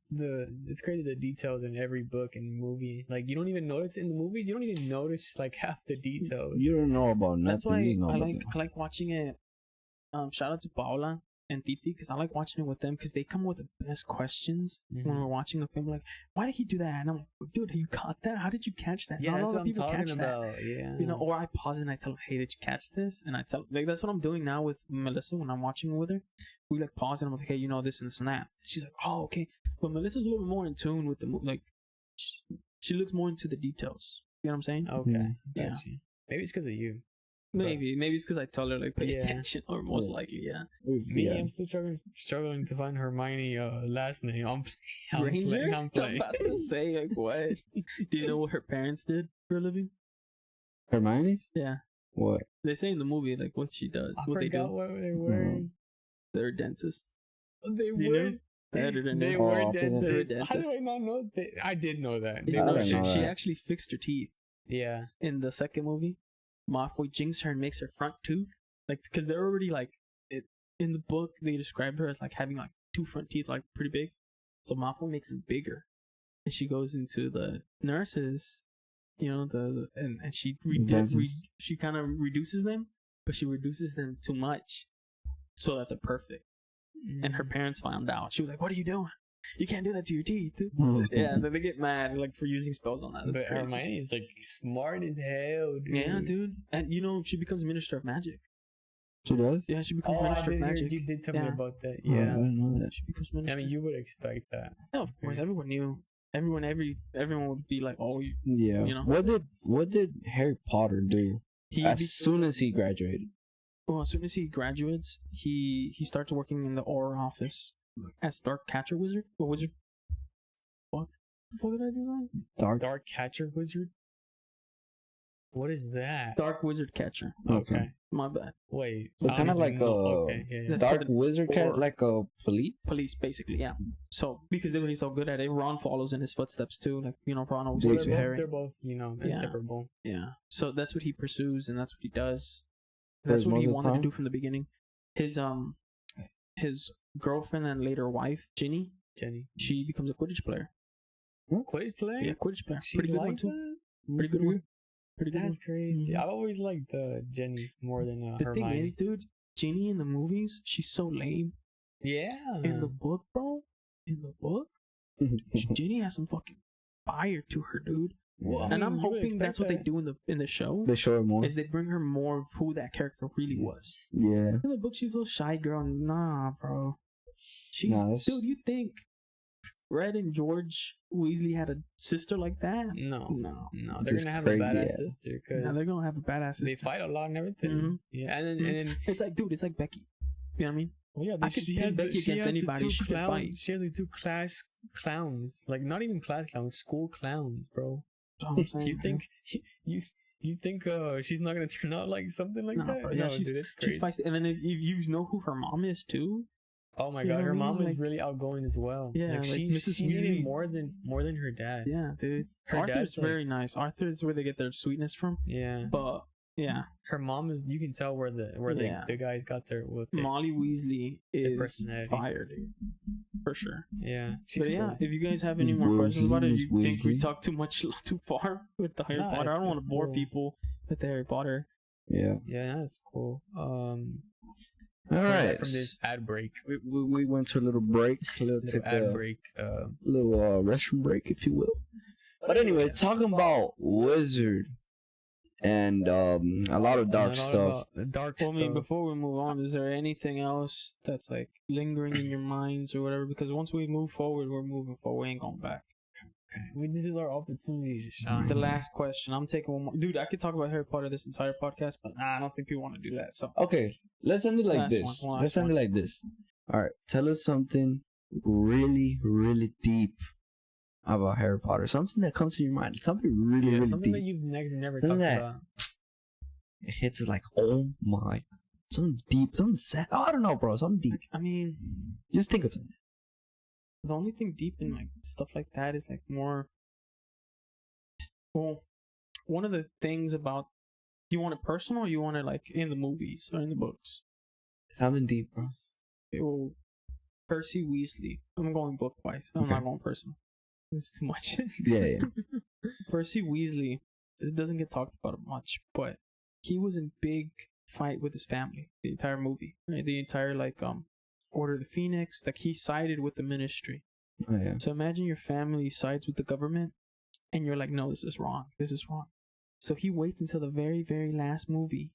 It's crazy the details in every book and movie. Like you don't even notice in the movies. You don't even notice like half the details. You don't know about nothing. that's why you know I about like them. I like watching it. Shout out to Paula and Titi because I like watching it with them because they come with the best questions when Mhm. we're watching a film. Like, why did he do that? And I'm like, dude, you caught that? How did you catch that? Yeah, Not a that's lot what of I'm people talking catch about. that. Yeah. You know, or I pause and I tell them, hey, did you catch this? And I tell, like, that's what I'm doing now with Melissa when I'm watching with her. We like pause and I'm like, hey, you know this and this and that. She's like, oh, okay. But Melissa's a little bit more in tune with the movie. Like, she looks more into the details. You know what I'm saying? Okay. Mhm. Yeah. Got you. Maybe it's because of you. Maybe it's because I tell her like pay Yeah. attention, or most Yeah. likely, yeah. Me, Yeah. I'm still struggling to find Hermione last name. I'm Ranger? I'm playing. about to say like what? Do you know what her parents did for a living? Hermione? Yeah. What? They say in the movie like what she does, I what they forgot do. what they were. They're dentists. They You were. know? They're They dentists. were Oh, I think dentists. they're How do dentists. I not know? I did know that. They You I know, were. didn't know she that. actually fixed her teeth Yeah. in the second movie. Malfoy jinxed her and makes her front tooth like because they're already like it in the book they described her as like having like 2 front teeth like pretty big. So Malfoy makes them bigger, and she goes into the nurses, you know and she Dentist. she kind of reduces them, but she reduces them too much, so that they're perfect. And her parents found out. She was like, "What are you doing? You can't do that to your teeth." Yeah, they get mad like for using spells on that. That's But crazy. Hermione is like smart as hell, dude. Yeah, dude. And you know, she becomes Minister of Magic. She does? Yeah, she becomes Oh, I Minister did of hear, Magic. you did tell me Yeah. about that. Oh, I Yeah. didn't know that. She becomes Minister. I mean, you would expect that. yeah, of course, everyone knew. Everyone would be like, "Oh, Yeah. You know? What did Harry Potter do as soon as he graduated? well, as soon as he graduates, he starts working in the Auror office as Dark Catcher Wizard. What wizard? What the fuck did I design? Dark Catcher Wizard? What is that? Dark Wizard Catcher. Okay. My bad. Wait. So I kind of don't like even know. a Okay, yeah, yeah. That's dark called an wizard cat, aura. like a police. Police, basically, yeah. So because they were so good at it, Ron follows in his footsteps too. Like Ron always So takes They're with both, Harry. they're both, Yeah. inseparable. Yeah. So that's what he pursues, and that's what he does. Whereas That's what he most of the wanted to time? do from the beginning. His girlfriend and later wife, Ginny, Jenny. she becomes a Quidditch player. Quidditch player? Yeah, Quidditch player. She's Pretty good one like too. that? Pretty good one. Pretty good That's one. crazy. Mhm. I've always liked Jenny more than The Hermione. thing is, dude, Ginny in the movies, she's so lame. yeah. In the book, bro, in the book, Ginny has some fucking fire to her, dude. Well, I And mean, I'm you would hoping that's expect what they that. do in the show. They show her more. Is they bring her more of who that character really was. Yeah. In the book, she's a little shy girl. Nah, bro. She's Nah, that's- dude. You think Fred and George Weasley had a sister like that? No. No. They're Just gonna have crazy, a badass yeah. sister because Now they're gonna have a badass sister. they fight a lot and everything. Mhm. Yeah, and then It's like, dude, it's like Becky. You know what I mean? well, yeah, I could pin Becky against anybody, she can fight. She has the 2 class clowns, like not even class clowns, school clowns, bro. That's all I'm saying. You think you think she's not gonna turn out like something like No, that? bro, yeah, No, she's- dude, it's she's crazy. feisty. And then if you know who her mom is too, Oh my you god, know her what I mom mean? is Like- really outgoing as well. Yeah, like like she's Mrs. even Weasley- more than her dad. yeah, dude. Her Arthur's dad's like- very nice. Arthur is where they get their sweetness from. Yeah, But yeah, her mom is. You can tell where Yeah. the guys got their with their, Molly Weasley is personality. fire, dude, for sure. yeah. She's But yeah, cool. if you guys have any more questions Weasley, about it, Miss you think we Weasley. talked too far with the Harry Nah, Potter? I don't want it's to bore cool. people with the Harry Potter. Yeah. Yeah, that's cool. All Coming back right. from this ad break, We went to a little break. little Took ad a break. little restroom break, if you will. But anyway, talking about Wizard and a lot of dark stuff. Dark Well, I mean, stuff. before we move on, is there anything else that's like lingering in your minds or whatever? Because once we move forward, we're moving forward. We ain't going back. This is our opportunity to shine. It's the last question. I'm taking one more. Dude, I could talk about Harry Potter this entire podcast, but nah, I don't think people want to do that. So Okay, let's end it like Last this. one, Let's last end it one. like this. All right, tell us something really, really deep about Harry Potter. Something that comes to your mind. Something really, Yeah, really something deep. that you've never Something talked that- about. It hits us like, oh my, something deep, something sad. Oh, I don't know, bro. Something deep. I mean, Just think of it. the only thing deep in like stuff like that is like more. Well, one of the things about you want it personal, or you want it like in the movies or in the books. Something deep, bro. Well, Percy Weasley. I'm going book wise. I'm Okay. not going personal. It's too much. Yeah, yeah. Percy Weasley. It doesn't get talked about much, but he was in big fight with his family. The entire movie, right? The entire Order of the Phoenix. Like he sided with the Ministry. Oh, yeah. So imagine your family sides with the government, and you're like, no, this is wrong. This is wrong. So he waits until the very, very last movie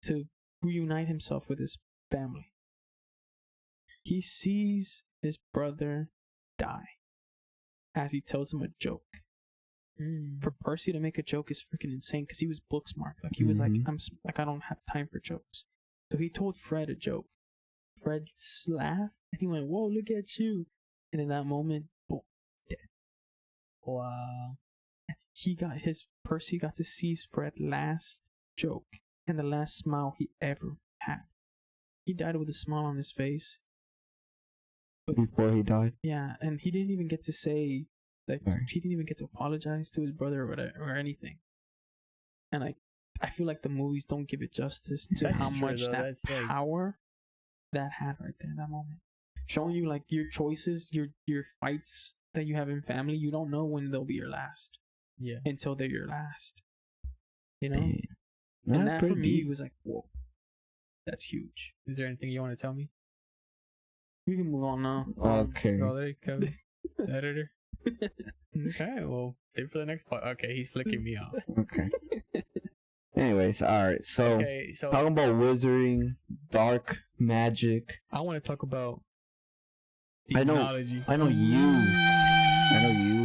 to reunite himself with his family. He sees his brother die as he tells him a joke. For Percy to make a joke is freaking insane because he was book smart. Like he was like, Mhm. I don't have time for jokes. So he told Fred a joke. Fred laughed and he went, "Whoa, look at you!" And in that moment, boom, dead. Wow. Percy got to see Fred's last joke and the last smile he ever had. He died with a smile on his face. Before he died. Yeah, and he didn't even get to say, like, Right. he didn't even get to apologize to his brother or whatever, or anything. And I feel like the movies don't give it justice to That's how true, much though. that That's like- power that had right there in that moment. Showing you like your choices, your fights that you have in family, you don't know when they'll be your last Yeah. until they're your last. You know? Damn. And That's that for pretty me deep. was like, whoa, that's huge. Is there anything you want to tell me? We can move on now. Okay. Brother, Kevin, editor. Okay, well, save for the next part. Okay, he's flicking me off. Okay. Anyways, alright. So, Okay, so talking about wizarding, dark magic. I want to talk about I know- demonology. I know you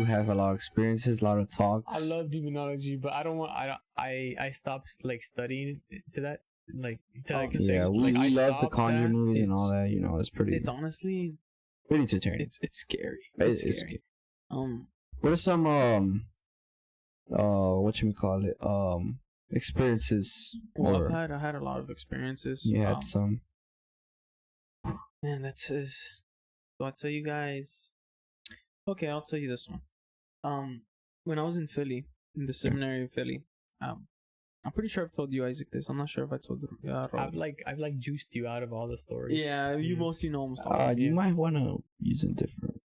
have a lot of experiences, a lot of talks. I love demonology, but I don't want. I stopped like studying to that, like to that extent. Yeah, we, like, I we love the stopped Conjure that. movies and all that. You know, it's pretty. It's honestly, pretty entertaining. it's scary. It's It's scary. scary. What are some what you call it experiences? Well, or I had a lot of experiences. you had some? Man, that's his. So I'll tell you guys. Okay, I'll tell you this one. When I was in Philly, in the seminary in Philly, I'm pretty sure I've told you, Isaac, this. I'm not sure if I told Rob. I've like juiced you out of all the stories. Yeah, you Yeah. mostly know almost all. You yeah. might want to use a different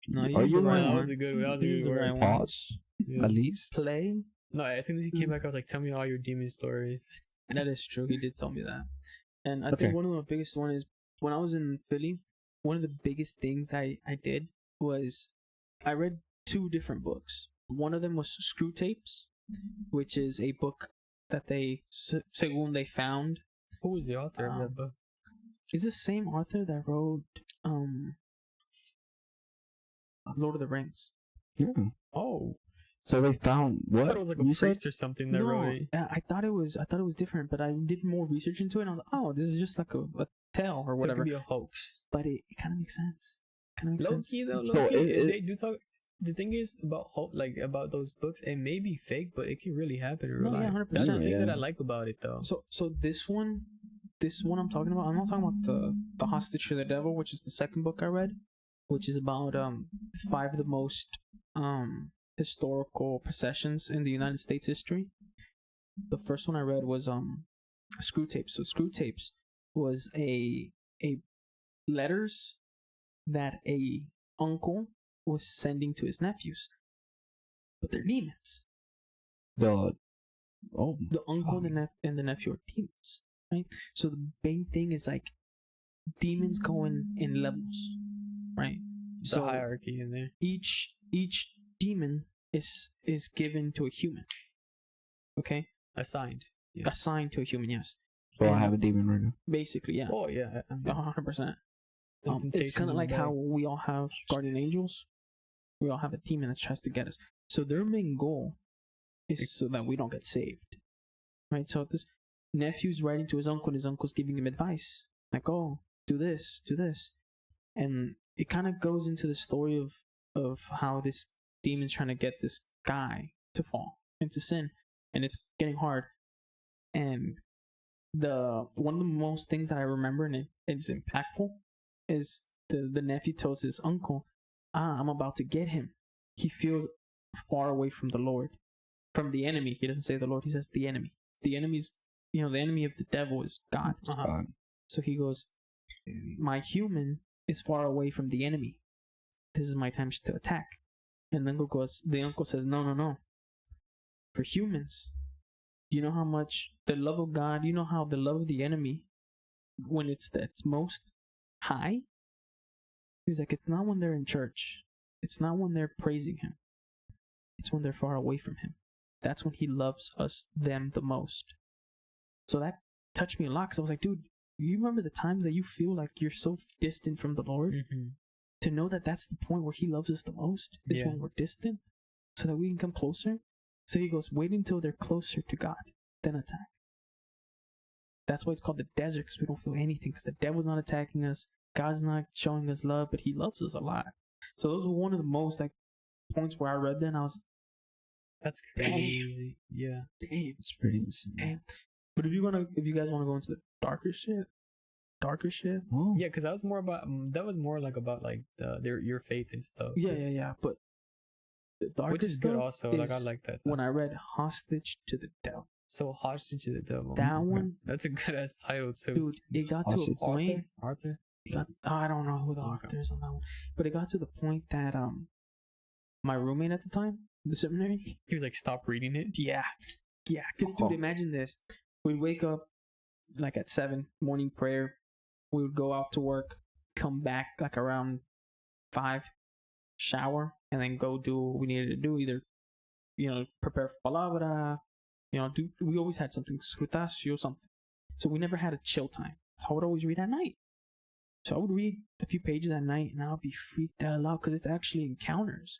No, Are use the you right one- that was one. a good. That was a Use good the right word. one. pause Yeah. at least. Play. No, as soon as he came back, I was like, "Tell me all your demon stories." That is true. He did tell me that. And I Okay. think one of the biggest one is when I was in Philly, one of the biggest things I did was I read 2 different books. One of them was Screw Tapes, which is a book that they, según they found, Who was the author of that book? is the same author that wrote Lord of the Rings. Yeah. Oh, So they found I what thought it was like a you said? priest or something that wrote it. I thought it was different, but I did more research into it and I was like, oh, this is just like a tale or So it whatever. could be a hoax. But it kind of makes sense. Kind of makes Low sense. key though, So low key, it- they do talk. The thing is about like about those books, it may be fake, but it can really happen in real No, yeah, life. 100%. That's the thing Yeah. that I like about it, though. So this one I'm talking about. I'm not talking about the Hostage to the Devil, which is the second book I read, which is about 5 of the most historical processions in the United States history. The first one I read was Screw Tapes. So Screw Tapes was a letters that a uncle was sending to his nephews, but they're demons. The The uncle and the nephew are demons, right? So the main thing is like demons go in levels, right? The So hierarchy in there. each demon is given to a human, okay, Assigned. Yeah. assigned to a human. Yes, so I have a demon right now. basically, yeah, Oh yeah. 100%. The It's temptations kind of of like the how boy. we all have guardian angels. We all have a demon that tries to get us. So their main goal is so that we don't get saved, right? So this nephew's writing to his uncle, and his uncle's giving him advice, like, "Oh, do this, and it kind of goes into the story of how this demon's trying to get this guy to fall into sin, and it's getting hard. And the one of the most things that I remember, and it's impactful, is the nephew tells his uncle, I'm about to get him. He feels far away from the Lord, from the enemy. He doesn't say the Lord, he says the enemy. The enemy's, the enemy of the devil is God. God. So he goes, my human is far away from the enemy. This is my time to attack. And the uncle says, no. For humans, you know how much the love of God, you know how the love of the enemy, when it's at its most high, he's like, it's not when they're in church. It's not when they're praising him. It's when they're far away from him. That's when he loves them the most. So that touched me a lot, because I was like, dude, you remember the times that you feel like you're so distant from the Lord? Mm-hmm. To know that that's the point where he loves us the most is Yeah. when we're distant, so that we can come closer. So he goes, wait until they're closer to God, then attack. That's why it's called the desert, because we don't feel anything, because the devil's not attacking us, God's not showing us love, but he loves us a lot. So those were one of the most like points where I read that and I was, That's crazy. Yeah. Damn. It's pretty insane. Damn. But if you guys want to go into the darker shit. Oh. Yeah, because that was more about about like your faith and stuff. Yeah. But the darker Which is good stuff also. Like I is like that. when I read Hostage to the Devil. So hostage to the devil. That one, That's a good ass title too. dude, it got to a Hostage. point. Arthur. I don't know who the Okay. author is on that one, but it got to the point that my roommate at the time, the seminary, He was like, stop reading it. yeah, because dude, imagine this: we'd wake up like at 7, morning prayer, we would go out to work, come back like around 5, shower, and then go do what we needed to do, either prepare for palabra, we always had something, scrutasio, something, so we never had a chill time. So I would always read at night. So I would read a few pages at night, and I would be freaked out loud because it's actually encounters.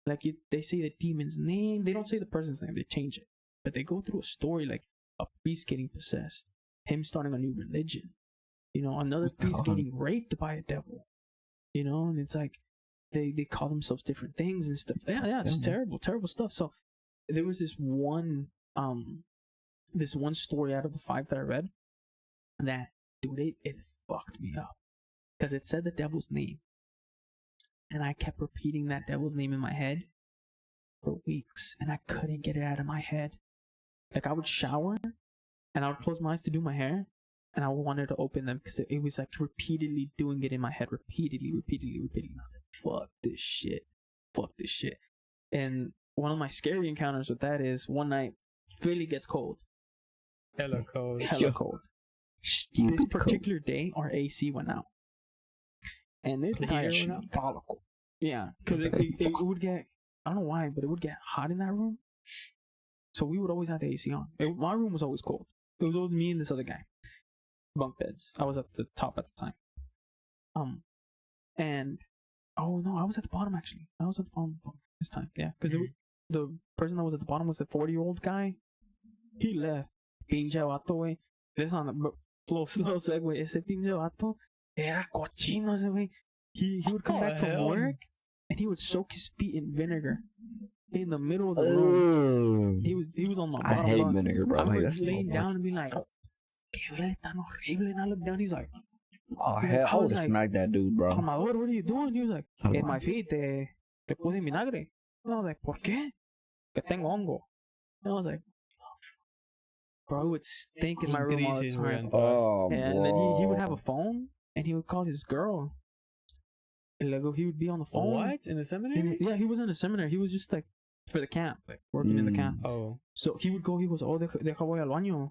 Like they say the demon's name. They don't say the person's name. They change it, but they go through a story like a priest getting possessed, him starting a new religion, another priest getting raped by a devil, and it's like they call themselves different things and stuff. Yeah, it's terrible stuff. So there was this one story out of the 5 that I read that, dude, it fucked me up. Because it said the devil's name. And I kept repeating that devil's name in my head for weeks. And I couldn't get it out of my head. Like, I would shower, and I would close my eyes to do my hair, and I wanted to open them because it was like repeatedly doing it in my head. Repeatedly. And I was like, fuck this shit. And one of my scary encounters with that is one night, Philly gets cold. Hella cold. This particular day, our AC went out. And it's The heater went out? diabolical. Yeah, because it would get, I don't know why, but it would get hot in that room. So we would always have the AC on. My room was always cold. It was always me and this other guy. Bunk beds. I was at the top at the time. And, oh no, I was at the bottom actually. I was at the bottom this time. Yeah, because the person that was at the bottom was the 40-year-old guy. He left. Pinche vato, güey. This on the slow segue. Ese pinche vato era cochino, ese güey. He would come back from work and he would soak his feet in vinegar in the middle of the room. He was on the bottom. I hate vinegar, bro. I Like, was that's laying down and be like, que huele tan horrible. And I looked down. He's like, oh hell, I would have smacked that dude, bro. Amador, what are you doing? He was like, en my feet le puse vinagre. And I was like, ¿por qué? Que tengo hongo. And I was like, bro, it would stink in my room all the time. Oh, and then he would have a phone and he would call his girl. And like, he would be on the phone. What? In the seminary? Yeah, he was in a seminary. He was just like for the camp, like working in the camp. Oh. So he would go, he goes, oh, deja voy al baño.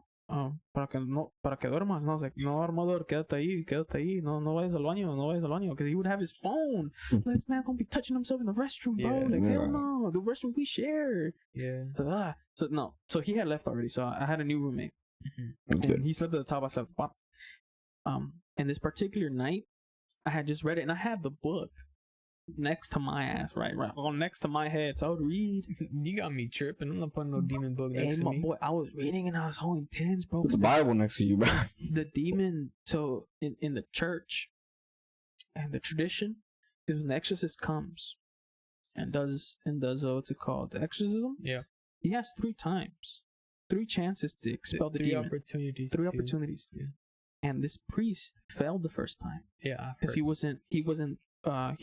Para que duermas. And I was like, no, Armador, quédate ahí. No vayas al baño. Because he would have his phone. This man gonna be touching himself in the restroom, bro. Hell no. The restroom we share. Yeah. So he had left already. So I had a new roommate. Okay. And he slept at the top, I slept at the bottom. And this particular night, I had just read it, and I had the book next to my ass, right, next to my head. So I would read. You got me tripping. I'm not putting no demon book next to me. Boy, I was reading, and I was so intense, bro. Put the Bible next to you, bro. The demon. So in the church, and the tradition is when the exorcist comes and does what's it called, the exorcism. Yeah. He has 3 times, 3 chances to expel the three demon. Opportunities. 3 opportunities. Yeah. And this priest failed the first time. Yeah. Because he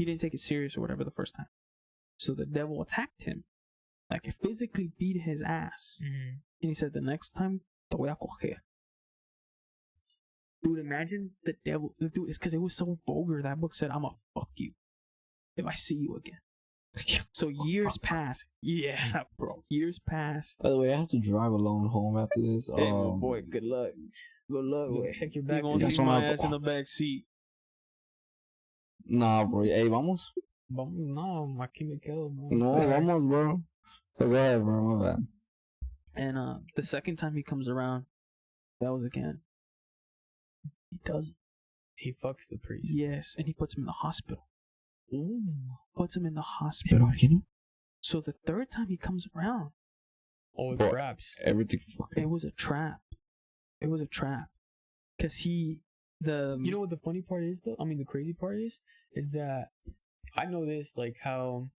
didn't take it serious or whatever the first time. So the devil attacked him. Like, it physically beat his ass. Mm-hmm. And he said, the next time, te voy a coger. Dude, imagine the devil. Dude, it's because it was so vulgar. That book said, I'm gonna fuck you if I see you again. So years pass. Yeah, bro. Years pass. By the way, I have to drive alone home after this. Hey, my boy, good luck. Good luck. Take your You back gonna seat. see my ass in the back seat. Nah, bro. Hey, vamos? No, aquí me quedo. No, vamos, bro. So go ahead, bro. My bad. And the second time he comes around, that was again. He doesn't. He fucks the priest. Yes, and he puts him in the hospital. Ooh. Puts him in the hospital. Hey, So the third time he comes around, Oh, it's Bro. traps. everything fucking. it was a trap. Cause You know what the funny part is, though? I mean, the crazy part is that I know this, like how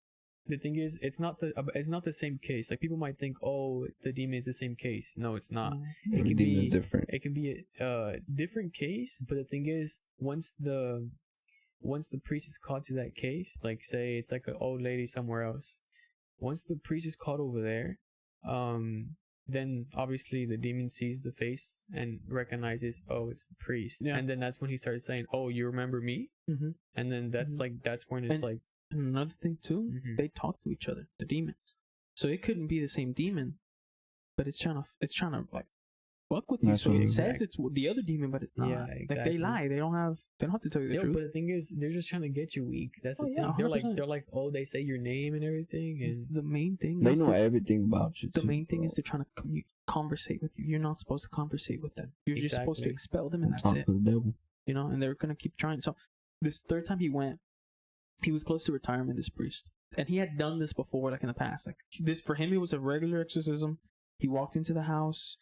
the thing is, it's not the same case. Like people might think, oh, the demon is the same case. No, it's not. It Every can demon be is different. It can be a different case, but the thing is, once the priest is called to that case, like say it's like an old lady somewhere else, once the priest is called over there, then obviously the demon sees the face and recognizes, oh, it's the priest, Yeah. and then that's when he starts saying, oh, you remember me, Mm-hmm. and then that's that's when it's And- like, And another thing too, Mhm. they talk to each other, the demons. So it couldn't be the same demon, but it's trying to like fuck with you. That's So what it it says it's the other demon, but it's not. Yeah, Like exactly. they lie. They don't have to tell you the yo, truth. but the thing is, they're just trying to get you weak. That's the Oh, thing. yeah, They're 100%. like, oh, they say your name and everything, and The main thing They is know everything about you. the too, main thing bro. is they're trying to conversate with you. You're not supposed to conversate with them. You're just supposed to Exactly. expel them, and Don't that's talk it. to the devil. You know, and they're gonna keep trying. So this third time he went, he was close to retirement. This priest, and he had done this before, like in the past. Like this for him, it was a regular exorcism. He walked into the house.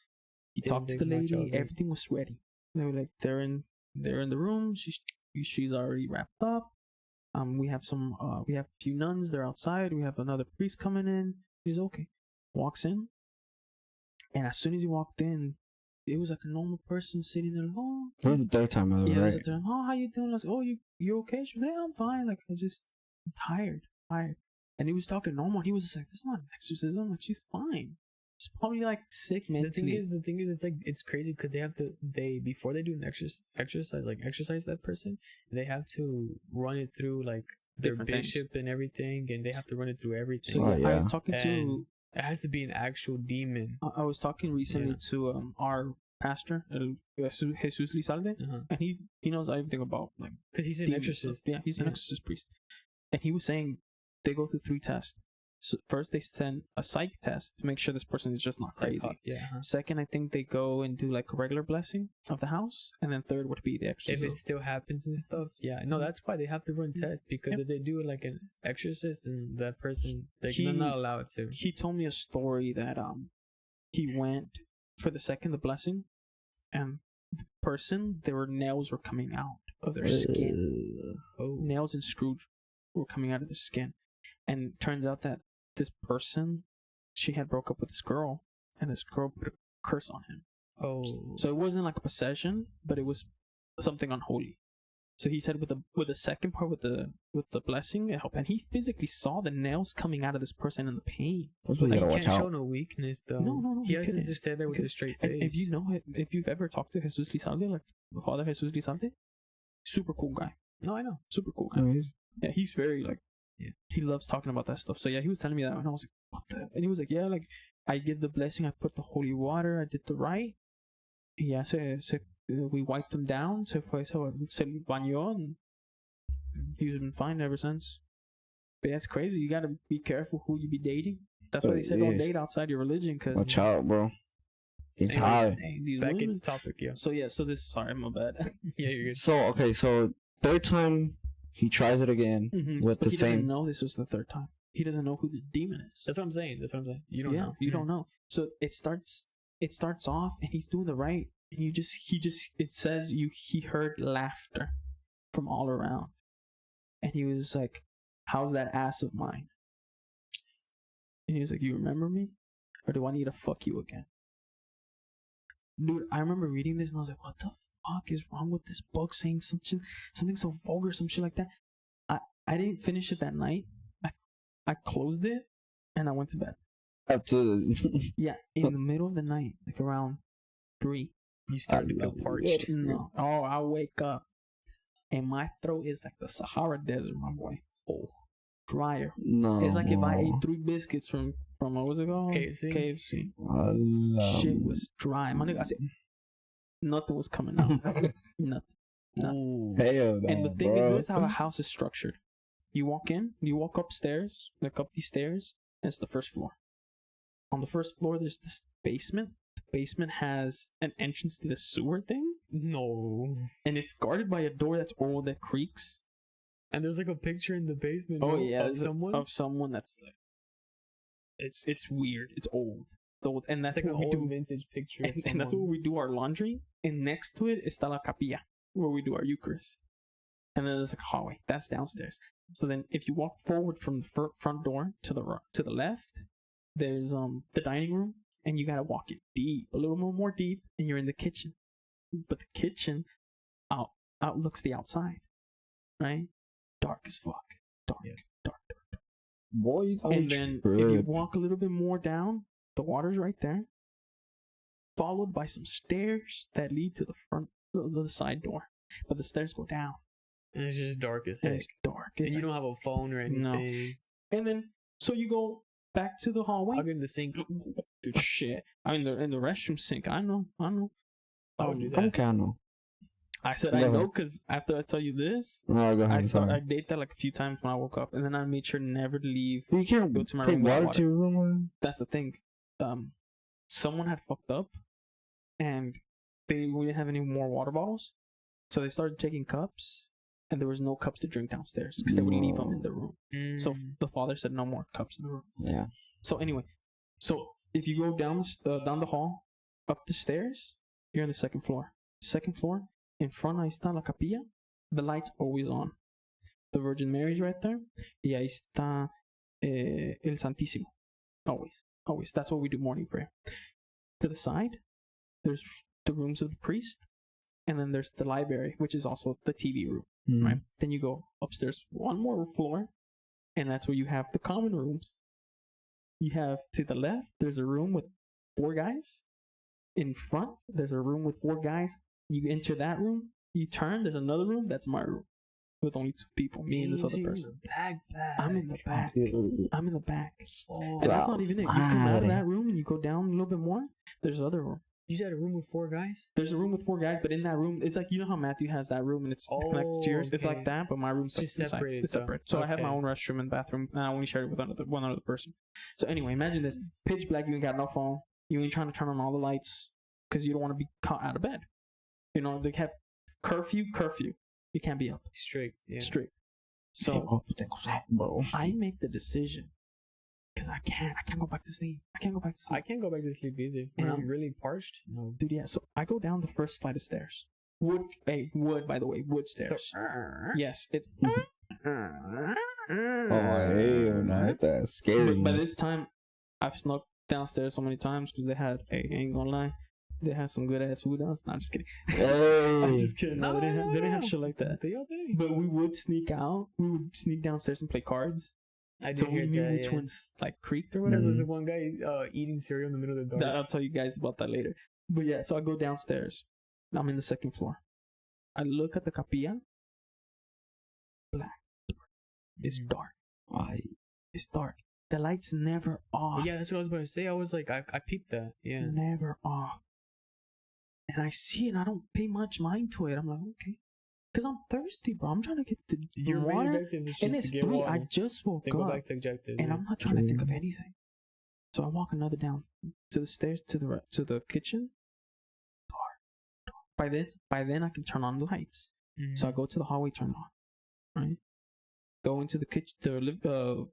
He Didn't talked to think the much lady. of it. Everything was ready. They were like, they're in the room. She's already wrapped up. We have a few nuns. They're outside. We have another priest coming in. He's okay. Walks in, and as soon as he walked in, it was like a normal person sitting there. Oh, This is the third time, by the way, yeah. right? Right? Oh, how you doing? I was like, oh, you okay? She was like, yeah, I'm fine. Like I'm tired. And he was talking normal. He was just like, this is not an exorcism. Like she's fine. She's probably like sick mentally. the thing is, it's like it's crazy because they before they do an exercise that person, they have to run it through like their Different things. bishop and everything, and they have to run it through everything. So Oh, I yeah. was talking to. And it has to be an actual demon. I was talking recently Yeah. to our pastor, Jesus Lizalde, and he knows everything about like Because he's an demons stuff. exorcist. Yeah, he's an exorcist priest, and he was saying they go through 3 tests. So first, they send a psych test to make sure this person is just not crazy. Yeah. Second, I think they go and do like a regular blessing of the house, and then third would be the If exorcism. it still happens and stuff, yeah. No, that's why they have to run tests, because Yep. if they do like an exorcist and that person, they're He- not allowed to. He told me a story that he went for the blessing, and the person, their nails were coming out of their skin. Oh, Nails and screws were coming out of their skin, and it turns out that this person, she had broke up with this girl, and this girl put a curse on him. oh. So it wasn't like a possession, but it was something unholy. So he said with the second part, with the blessing, it helped, and he physically saw the nails coming out of this person and the pain. That's what But you he gotta can't watch show out. no weakness though. No, He he has to couldn't. just stand there with a straight face. And if you've ever talked to Jesus Lizalde, like Father Jesus Lizalde, super cool guy, No, I know. super cool guy. Anyways, Yeah, he's very like, Yeah. he loves talking about that stuff. So yeah, he was telling me that, and I was like, what the? And he was like, yeah, like I give the blessing, I put the holy water, I did the right. Yeah, we wiped him down. Se bañó, and he's been fine ever since. But yeah, it's crazy. You gotta be careful who you be dating. That's why they said don't Yeah. date outside your religion, because watch out, bro. It's hard. Back into topic, yeah. So yeah, so this. Sorry, my bad. Yeah, you're good. So okay, so third time he tries it again with But the he same. doesn't know this was the third time. He doesn't know who the demon is. That's what I'm saying. You don't know. You don't know. So it starts off, and he's doing the right, and it says he heard laughter from all around, and he was like, how's that ass of mine? And he was like, you remember me, or do I need to fuck you again? Dude, I remember reading this and I was like, what the fuck is wrong with this book, saying something so vulgar, some shit like that. I didn't finish it that night. I closed it and I went to bed. Up to Yeah, in the middle of the night, like around 3. You start to feel parched. No. Oh, I wake up and my throat is like the Sahara Desert, my boy. Oh, drier. no. It's like if I ate 3 biscuits from what was it called? KFC. Shit was dry. My nigga, I said, nothing was coming out. Nothing. Ooh. Hell no, And the thing bro. is, this is how a house is structured. You walk upstairs, like up these stairs, and it's the first floor. On the first floor, there's this basement. The basement has an entrance to the sewer thing, No. and it's guarded by a door that's old that creaks. And there's like a picture in the basement. Oh no, yeah, of someone. of someone that's like, it's weird. It's old. It's old, and that's It's like what an we old do. vintage picture. of And that's where someone. we do our laundry. And next to it is la capilla, where we do our Eucharist. And then there's like a hallway. That's downstairs. So then, if you walk forward from the front door to the left, there's the dining room, and you gotta walk it deep, a little more deep, and you're in the kitchen. But the kitchen outlooks the outside, right? Dark as fuck, dark. Boy, you And then if you walk a little bit more down, the water's right there, followed by some stairs that lead to the front, the side door. But the stairs go down. And it's just dark as And heck. it's dark. And you don't have a phone or anything. No. And then, so you go back to the hallway. I'll get in the sink. Dude, shit. I mean, in the restroom sink. I know. I would do Como that. que I know? I said I No. know because after I tell you this, No, go ahead. I did that like a few times when I woke up, and then I made sure never to leave. You can't Go to my take room without water to your room. That's the thing. Someone had fucked up, and we didn't have any more water bottles, so they started taking cups, and there was no cups to drink downstairs because they would leave them in the room. So the father said no more cups in the room. Yeah. So anyway, so if you go down the hall, up the stairs, you're on the second floor. Second floor, in front ahí está la capilla. The light's always on. The Virgin Mary's right there. Y ahí está el Santísimo. Always. That's what we do morning prayer. To the side, there's the rooms of the priest. And then there's the library, which is also the TV room. Mm. Right? Then you go upstairs one more floor. And that's where you have the common rooms. You have to the left, there's a room with 4 guys. In front, there's a room with 4 guys. You enter that room, you turn, there's another room, that's my room. With only 2 people, me and this other person. I'm in the back. I'm in the back. Oh, And that's not even it. You come out of that room and you go down a little bit more, there's another room. you said a room with 4 guys? There's a room with 4 guys, but in that room, it's like, you know how Matthew has that room and it's connected to yours? It's okay. like that, but my room's like It's inside. separated, It's though. separate. So I have my Okay. own restroom and bathroom, and I only share it with one other person. So anyway, imagine this. Pitch black, you ain't got no phone. You ain't trying to turn on all the lights because you don't want to be caught out of bed. You know, they have curfew. You can't be up. Strict, yeah. Strict. So I make the decision because I can't go back to sleep. I can't go back to sleep. I can't go back to sleep either. When And- I'm really parched. No. Dude, yeah. So I go down the first flight of stairs. Wood, by the way, wood stairs. So, Yes, it's. Oh, hell no. That's scary. But by this time, I've snuck downstairs so many times because they had. Hey, ain't gonna lie, they had some good ass food downstairs. No, I'm just kidding. Hey. I'm just kidding. No, they didn't have shit like that. Do your thing. But we would sneak out. We would sneak downstairs and play cards. I So did we hear knew that, which yeah. ones like creaked or There's whatever. the one guy eating cereal in the middle of the dark. I'll tell you guys about that later. But yeah, so I go downstairs. I'm in the second floor. I look at the capilla. Black. It's dark. It's dark. The light's never off. But yeah, that's what I was about to say. I was like, I peeped that. Yeah. Never off. And I see it and I don't pay much mind to it. I'm like, okay. Because I'm thirsty, bro. I'm trying to get the Your main water. objective is And just it's to get 3. water. I just woke Then go up. back to objective. And yeah. I'm not trying to think of anything. So I walk another down to the stairs to the kitchen. Dark. By then I can turn on the lights. Mhm. So I go to the hallway, turn it on. Right. Go into the kitchen, the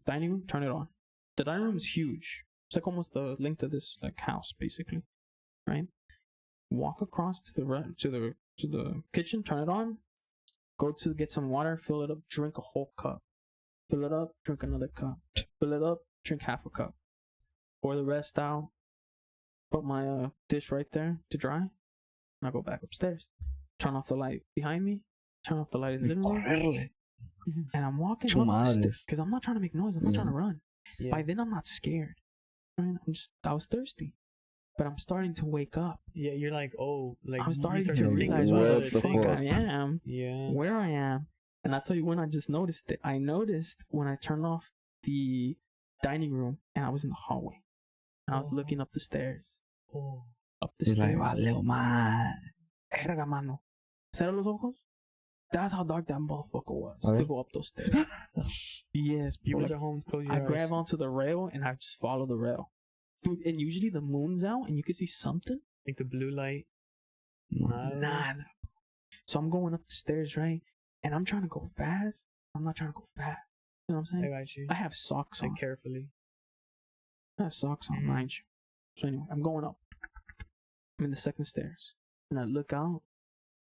dining room, turn it on. The dining room is huge. It's like almost the length of this like house, basically. Right. Walk across to the kitchen, turn it on. Go to get some water, fill it up, drink a whole cup. Fill it up, drink another cup. Fill it up, drink half a cup. Pour the rest out. Put my dish right there to dry. And I go back upstairs. Turn off the light behind me. Turn off the light in the living room. And I'm walking up the stairs because I'm not trying to make noise. I'm not trying to run. Yeah. By then I'm not scared. Right? I was thirsty. But I'm starting to wake up. Yeah, you're like, oh, like I'm you starting start to think realize about where other the fuck things. I am. Yeah. Where I am. And I'll tell you when I just noticed it. I noticed when I turned off the dining room and I was in the hallway. And I was looking up the stairs. Oh. Up the He's stairs. like, "Vale, man." Erga, mano. Cierra los ojos. That's how dark that motherfucker was Okay. to go up those stairs. Yes, bro. Viewers Like, at home, close your I eyes. grab onto the rail and I just follow the rail. Dude, and usually the moon's out and you can see something. Like the blue light. Nah. So I'm going up the stairs, right? And I'm trying to go fast. I'm not trying to go fast. You know what I'm I saying? got you. I have socks on. Like carefully. I have socks on, Mhm. mind you. So anyway, I'm going up. I'm in the second stairs. And I look out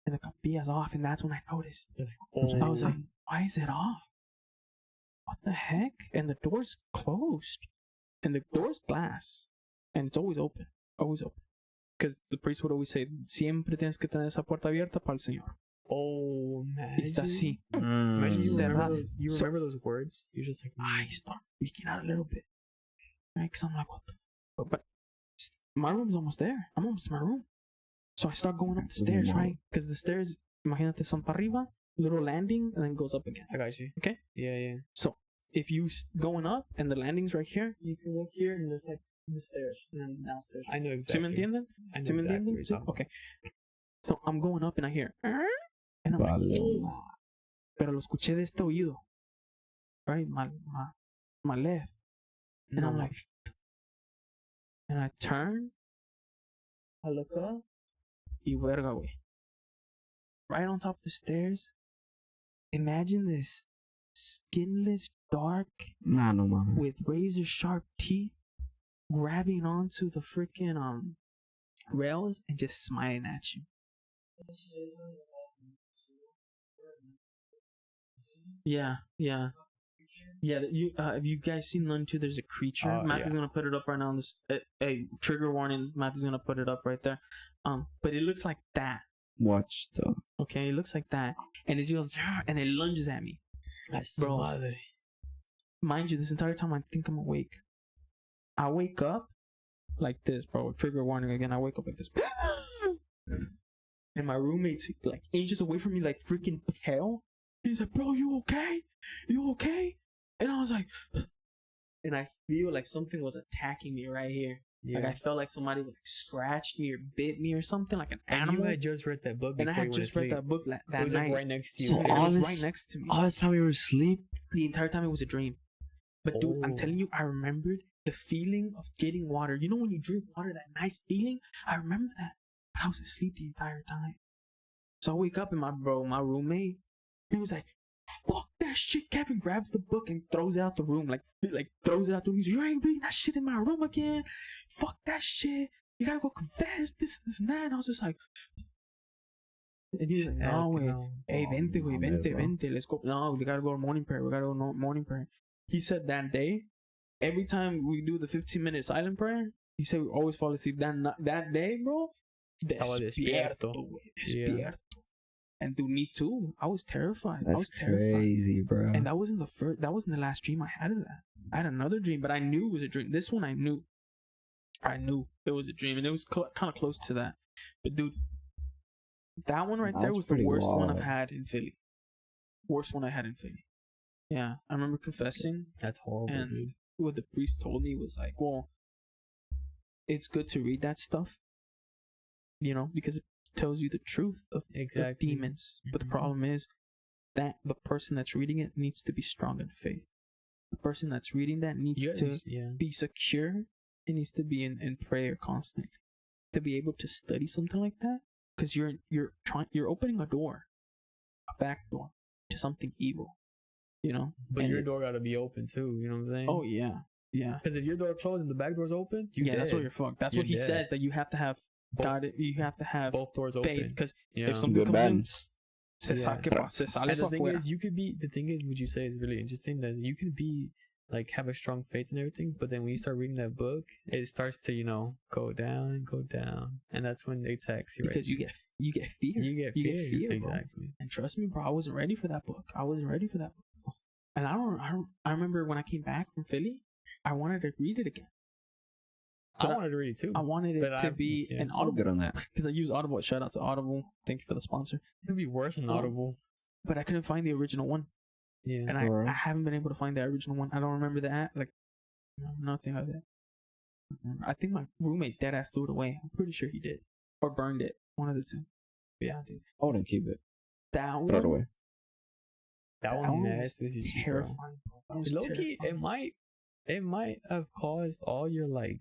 and the capilla's off and that's when I noticed. You're like, oh. I was like, why is it off? what the heck? And the door's closed. And the door's glass. And it's always open. Always open. Because the priest would always say, siempre tienes que tener esa puerta abierta para el Señor. Oh, Y está imagine. así. Imagine you remember Cerrado. those. You So- remember those words. You're just like, I start freaking out a little bit. Right? Because I'm like, what the fuck? But my room's almost there. I'm almost in my room. So I start going up the stairs, right? Because the stairs, imagínate, son para arriba, little landing, and then goes up again. I got you. Okay? Yeah. So if you going up and the landing's right here, you can look here and there's like the stairs and then downstairs. I know ¿Sí exactly. me entienden? I know ¿Sí me exactly entienden? what you're talking Okay. So I'm going up and I hear, and I'm like, oh. Pero lo escuché de este oído. Right? My left. And I'm like, and I turn, I look up, y verga, güey. Right on top of the stairs, imagine this skinless, dark, Nah, no man. with razor sharp teeth, grabbing onto the freaking rails and just smiling at you. Yeah. You have you guys seen Nun 2? There's a creature. Matthew's gonna put it up right now. On this, hey, trigger warning. Matthew's gonna put it up right there. But it looks like that. Watch the. Okay, it looks like that, and it just and it lunges at me. Bro. Madre. Mind you, this entire time I think I'm awake. I wake up like this, bro. Trigger warning again. I wake up like this, and my roommate's like inches away from me, like freaking pale. He's like, "Bro, you okay? You okay?" And I was like, and I feel like something was attacking me right here. Yeah. Like I felt like somebody like scratched me or bit me or something, like an And animal. you had just read that book And before I you had went to just read sleep. that book that It was night. like right next to you. So And it all was this, right next to me. all this time you were asleep. The entire time it was a dream. But dude, I'm Oh. telling you, I remembered the feeling of getting water. You know when you drink water, that nice feeling? I remember that. But I was asleep the entire time. So I wake up and my roommate, he was like, "Fuck that shit." Kevin grabs the book and throws it out the room. Like throws it out the room. He's like, "You ain't reading that shit in my room again. Fuck that shit. You gotta go confess this and that." And I was just like, and he was like, "No, way. Hey, vente, güey, vente. Let's go. No, we gotta go to morning prayer. We gotta go to morning prayer." He said that day, every time we do the 15-minute silent prayer, he said we always fall asleep. That day, bro, Estaba despierto. güey, despierto. And dude, me too. I was terrified. I That's was terrified. crazy, bro. And that wasn't the last dream I had of that. I had another dream, but I knew it was a dream. This one I knew it was a dream, and it was kind of close to that. But dude, that one right there That's was the pretty worst one I've wild. had in Philly. Worst one I had in Philly. Yeah, I remember confessing, That's horrible, and dude. what the priest told me was like, well, it's good to read that stuff, because it tells you the truth of Exactly. demons. But the Mhm. problem is that the person that's reading it needs to be strong in faith. The person that's reading that needs to be secure. It needs to be in prayer constantly to be able to study something like that. Because you're opening a back door to something evil. But And your door gotta be open too. You know what I'm saying? Oh yeah. Because if your door closed and the back door's open, That's what you're fucked. That's You're what he dead. says, that you have to have you have to have both doors faith. open. Because Yeah. if something Good comes in, balance. se Yeah. sale And the pa' thing afuera. is, the thing is, what you say is really interesting. That you can be like have a strong faith and everything, but then when you start reading that book, it starts to go down, and that's when they text you. Right? Because you get fear. you get fear, bro. exactly. And trust me, bro, I wasn't ready for that book. And I remember when I came back from Philly, I wanted to read it again. I wanted to read it too. I wanted it But to be an I'm Audible, good on that. because I use Audible. Shout out to Audible. Thank you for the sponsor. It'd be worse than Audible. But I couldn't find the original one. Yeah. And I haven't been able to find the original one. I don't remember that. Like, nothing like that. I think my roommate deadass threw it away. I'm pretty sure he did. Or burned it. One of the two. Yeah, dude. I wouldn't keep it. That Throw it one, away. that one was terrifying. Bro. That was Low key, terrifying. it might have caused all your like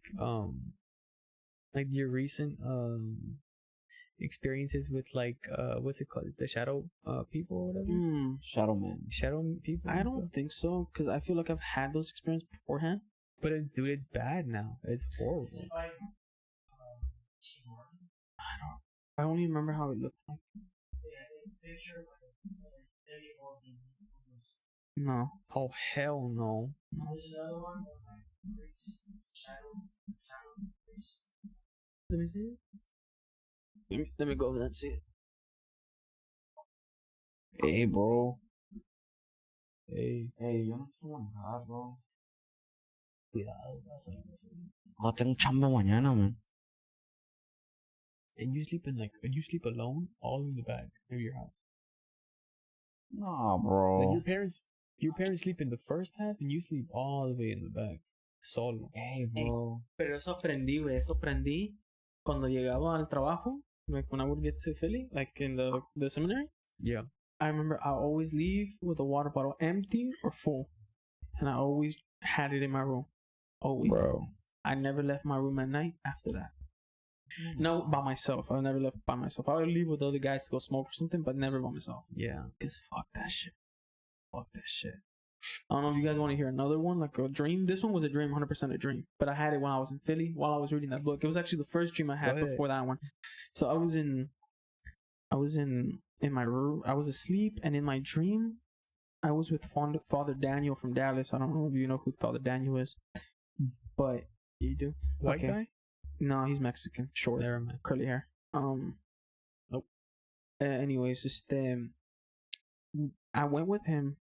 your recent experiences with what's it called, the shadow people or whatever. Shadow Man. Shadow people. I and don't stuff. think so, because I feel like I've had those experiences beforehand. But dude, it's bad now. It's horrible. I only remember how it looked like. No. Oh hell no. Let me see it. Let me go over there and see it. Hey, bro. Hey. Hey, yo no quiero manejar, bro. Cuidado, Oh, tengo chamba mañana, man. And you sleep alone all in the back of your house. Nah, bro. Like your parents sleep in the first half and you sleep all the way in the back. Solo. Hey, bro. Pero eso aprendí, güey. Eso aprendí cuando llegaba al trabajo. Like when I would get to Philly, like in the seminary. Yeah. I remember I always leave with a water bottle empty or full. And I always had it in my room. Always. Bro. I never left my room at night after that. No, by myself. I never left by myself. I would leave with other guys to go smoke or something, but never by myself. Yeah. Because fuck that shit. Fuck that shit. I don't know if you guys want to hear another one, like a dream. This one was a dream, 100% a dream. But I had it when I was in Philly while I was reading that book. It was actually the first dream I had before that one. So I was in my room. I was asleep, and in my dream, I was with Father Daniel from Dallas. I don't know if you know who Father Daniel is, but you do. White guy? No, he's Mexican, short, Never mind. curly hair. Nope. Anyways, I went with him.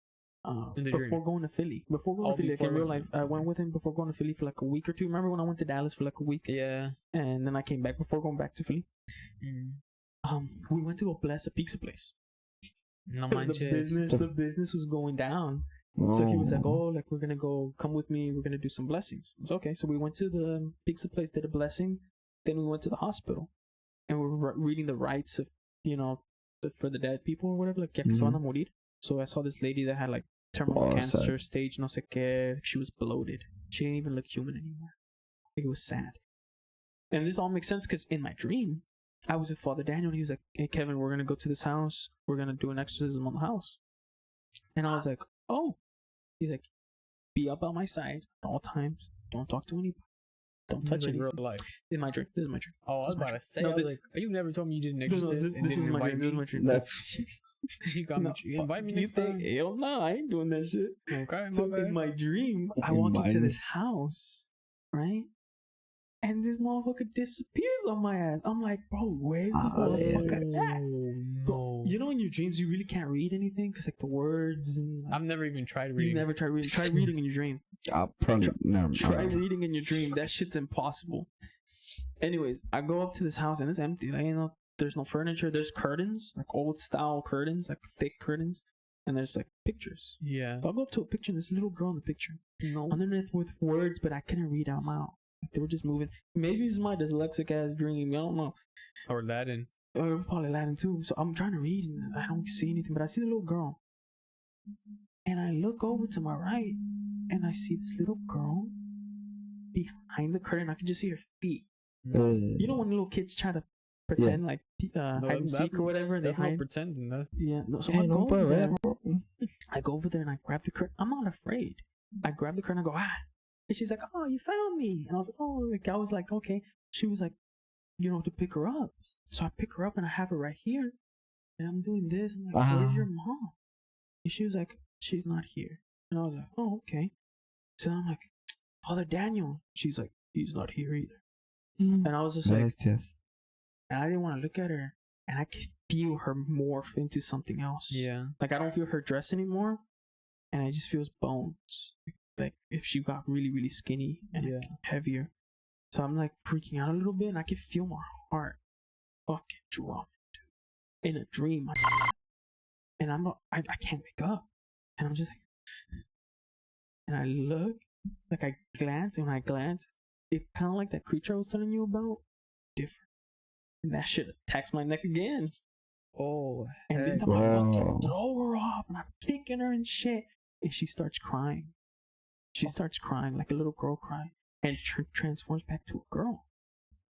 Before going to Philly. Before going to Philly, like in real life, I went with him before going to Philly for like a week or two. Remember when I went to Dallas for like a week? Yeah. And then I came back before going back to Philly. We went to go bless a pizza place. No the manches. business was going down. So he was like, "Oh, like we're gonna go. Come with me. We're gonna do some blessings." I was okay. So we went to the pizza place, did a blessing. Then we went to the hospital, and we were reading the rites of, for the dead people or whatever, like ya que se van a morir. So I saw this lady that had like terminal cancer, stage no sé qué. She was bloated. She didn't even look human anymore. It was sad. And this all makes sense because in my dream, I was with Father Daniel, and he was like, "Hey Kevin, we're gonna go to this house. We're gonna do an exorcism on the house." And I was like, "Oh." He's like, "Be up on my side at all times. Don't talk to anybody. Don't touch anything." Real life. In my dream. This is my dream. Oh, I was about to say. No, I was like, you never told me you didn't exorcist This and is didn't my invite dream. This is me. my dream. That's You got me. You invite me next time. Hell no, I ain't doing that shit. Okay, So my bad. in my dream, I walk into this house, right? And this motherfucker disappears on my ass. I'm like, bro, where's this motherfucker at? No. You know, in your dreams, you really can't read anything because, like, the words and. I've never even tried You reading. never try reading. Try reading in your dream. I'll probably never. Try reading in your dream. That shit's impossible. Anyways, I go up to this house and it's empty. Like, there's no furniture. There's curtains, like old style curtains, like thick curtains, and there's like pictures. Yeah. So I go up to a picture and this little girl in the picture. No. Underneath with words, but I couldn't read out loud. Like, they were just moving. Maybe it's my dyslexic ass dream. I don't know. Or Latin. Or probably Latin too. So I'm trying to read and I don't see anything, but I see the little girl. And I look over to my right and I see this little girl behind the curtain. I can just see her feet. You know when little kids try to pretend like hide and seek or whatever? They That's hide. no pretending that. Yeah. No, so Hey, I go don't over put there. red. I go over there and I grab the curtain. I'm not afraid. I grab the curtain and I go, ah. And she's like, "Oh, you found me." And I was like, "Oh," like I was like, "Okay." She was like, to pick her up. So I pick her up and I have her right here. And I'm doing this. I'm like, "Where's your mom?" And she was like, "She's not here." And I was like, "Oh, okay." So I'm like, "Father Daniel." She's like, "He's not here either." And I was just like, Yes. and I didn't want to look at her. And I could feel her morph into something else. Yeah. Like, I don't feel her dress anymore. And I just feel bones. Like if she got really, really skinny and like, heavier. So I'm like freaking out a little bit. And I can feel my heart fucking drumming, dude. In a dream. And I can't wake up. And I'm just like, and I look, like I glance, and when I glance, it's kind of like that creature I was telling you about, different. And that shit attacks my neck again. Oh, and this time I fucking throw her off, and I'm kicking her and shit. And she starts crying. She starts crying like a little girl cry, and transforms back to a girl.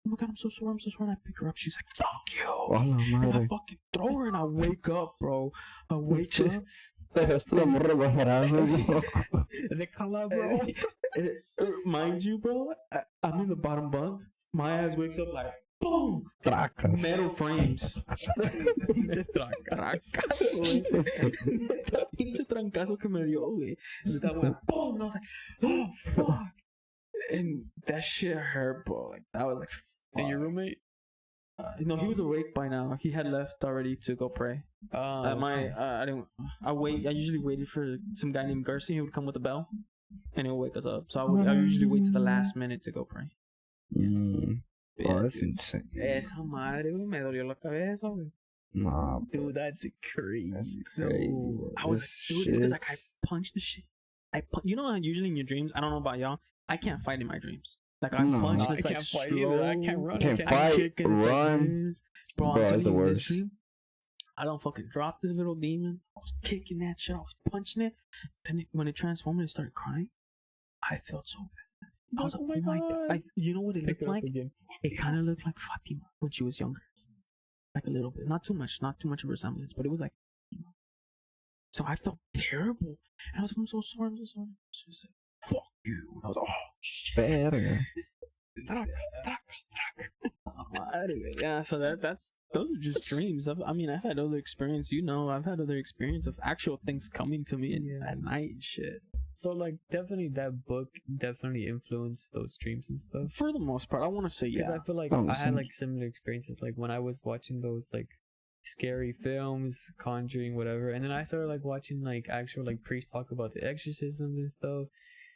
Oh my god, I'm so sorry. And I pick her up. She's like, "Fuck you!" And I fucking throw her, and I wake up, bro. I wake up. They call out, bro. Mind you, bro, I'm in the bottom bunk. My ass wakes up like boom, Tracas. metal frames. Dice tracas. Trancazo, güey. El pinche trancazo que me dio, güey. That went boom, and I was like, oh fuck. And that shit hurt, bro. Like that was like. And your fuck. roommate? No, he was awake by now. He had left already to go pray. I didn't. I usually waited for some guy named Garcia. He would come with a bell, and he'll wake us up. So I usually wait to the last minute to go pray. Oh, that's insane. Esa madre, güey, me dolió la cabeza, güey. Nah, Dude, that's crazy. that's crazy. No. I was like, dude, it's because like I punched the shit. You know, usually in your dreams, I don't know about y'all, I can't fight in my dreams. Like I No, punch I this can't like fight slow. either. I can't run. Can't I can't fight, kick, and it's like run. this. Bro, Bro, I'm it's the telling you, this worst. dream, I don't fucking drop this little demon. I was kicking that shit. I was punching it. Then when it transformed and it started crying, I felt so bad. I was like, oh my god. You know what it Pick looked it up like? again. It kind of looked like Fatima when she was younger. Like a little bit. Not too much of a resemblance, but it was like Fatima. So I felt terrible. And I was like, I'm so sorry. She said, fuck you. And I was like, oh shit. Better. Anyway, yeah, so that's those are just dreams. I've had other experience. I've had other experience of actual things coming to me at night and shit. So like definitely that book definitely influenced those dreams and stuff. For the most part, I want to say Because yeah. I feel like Some- I had some- like similar experiences like when I was watching those like scary films, Conjuring, whatever, and then I started like watching like actual like priests talk about the exorcisms and stuff.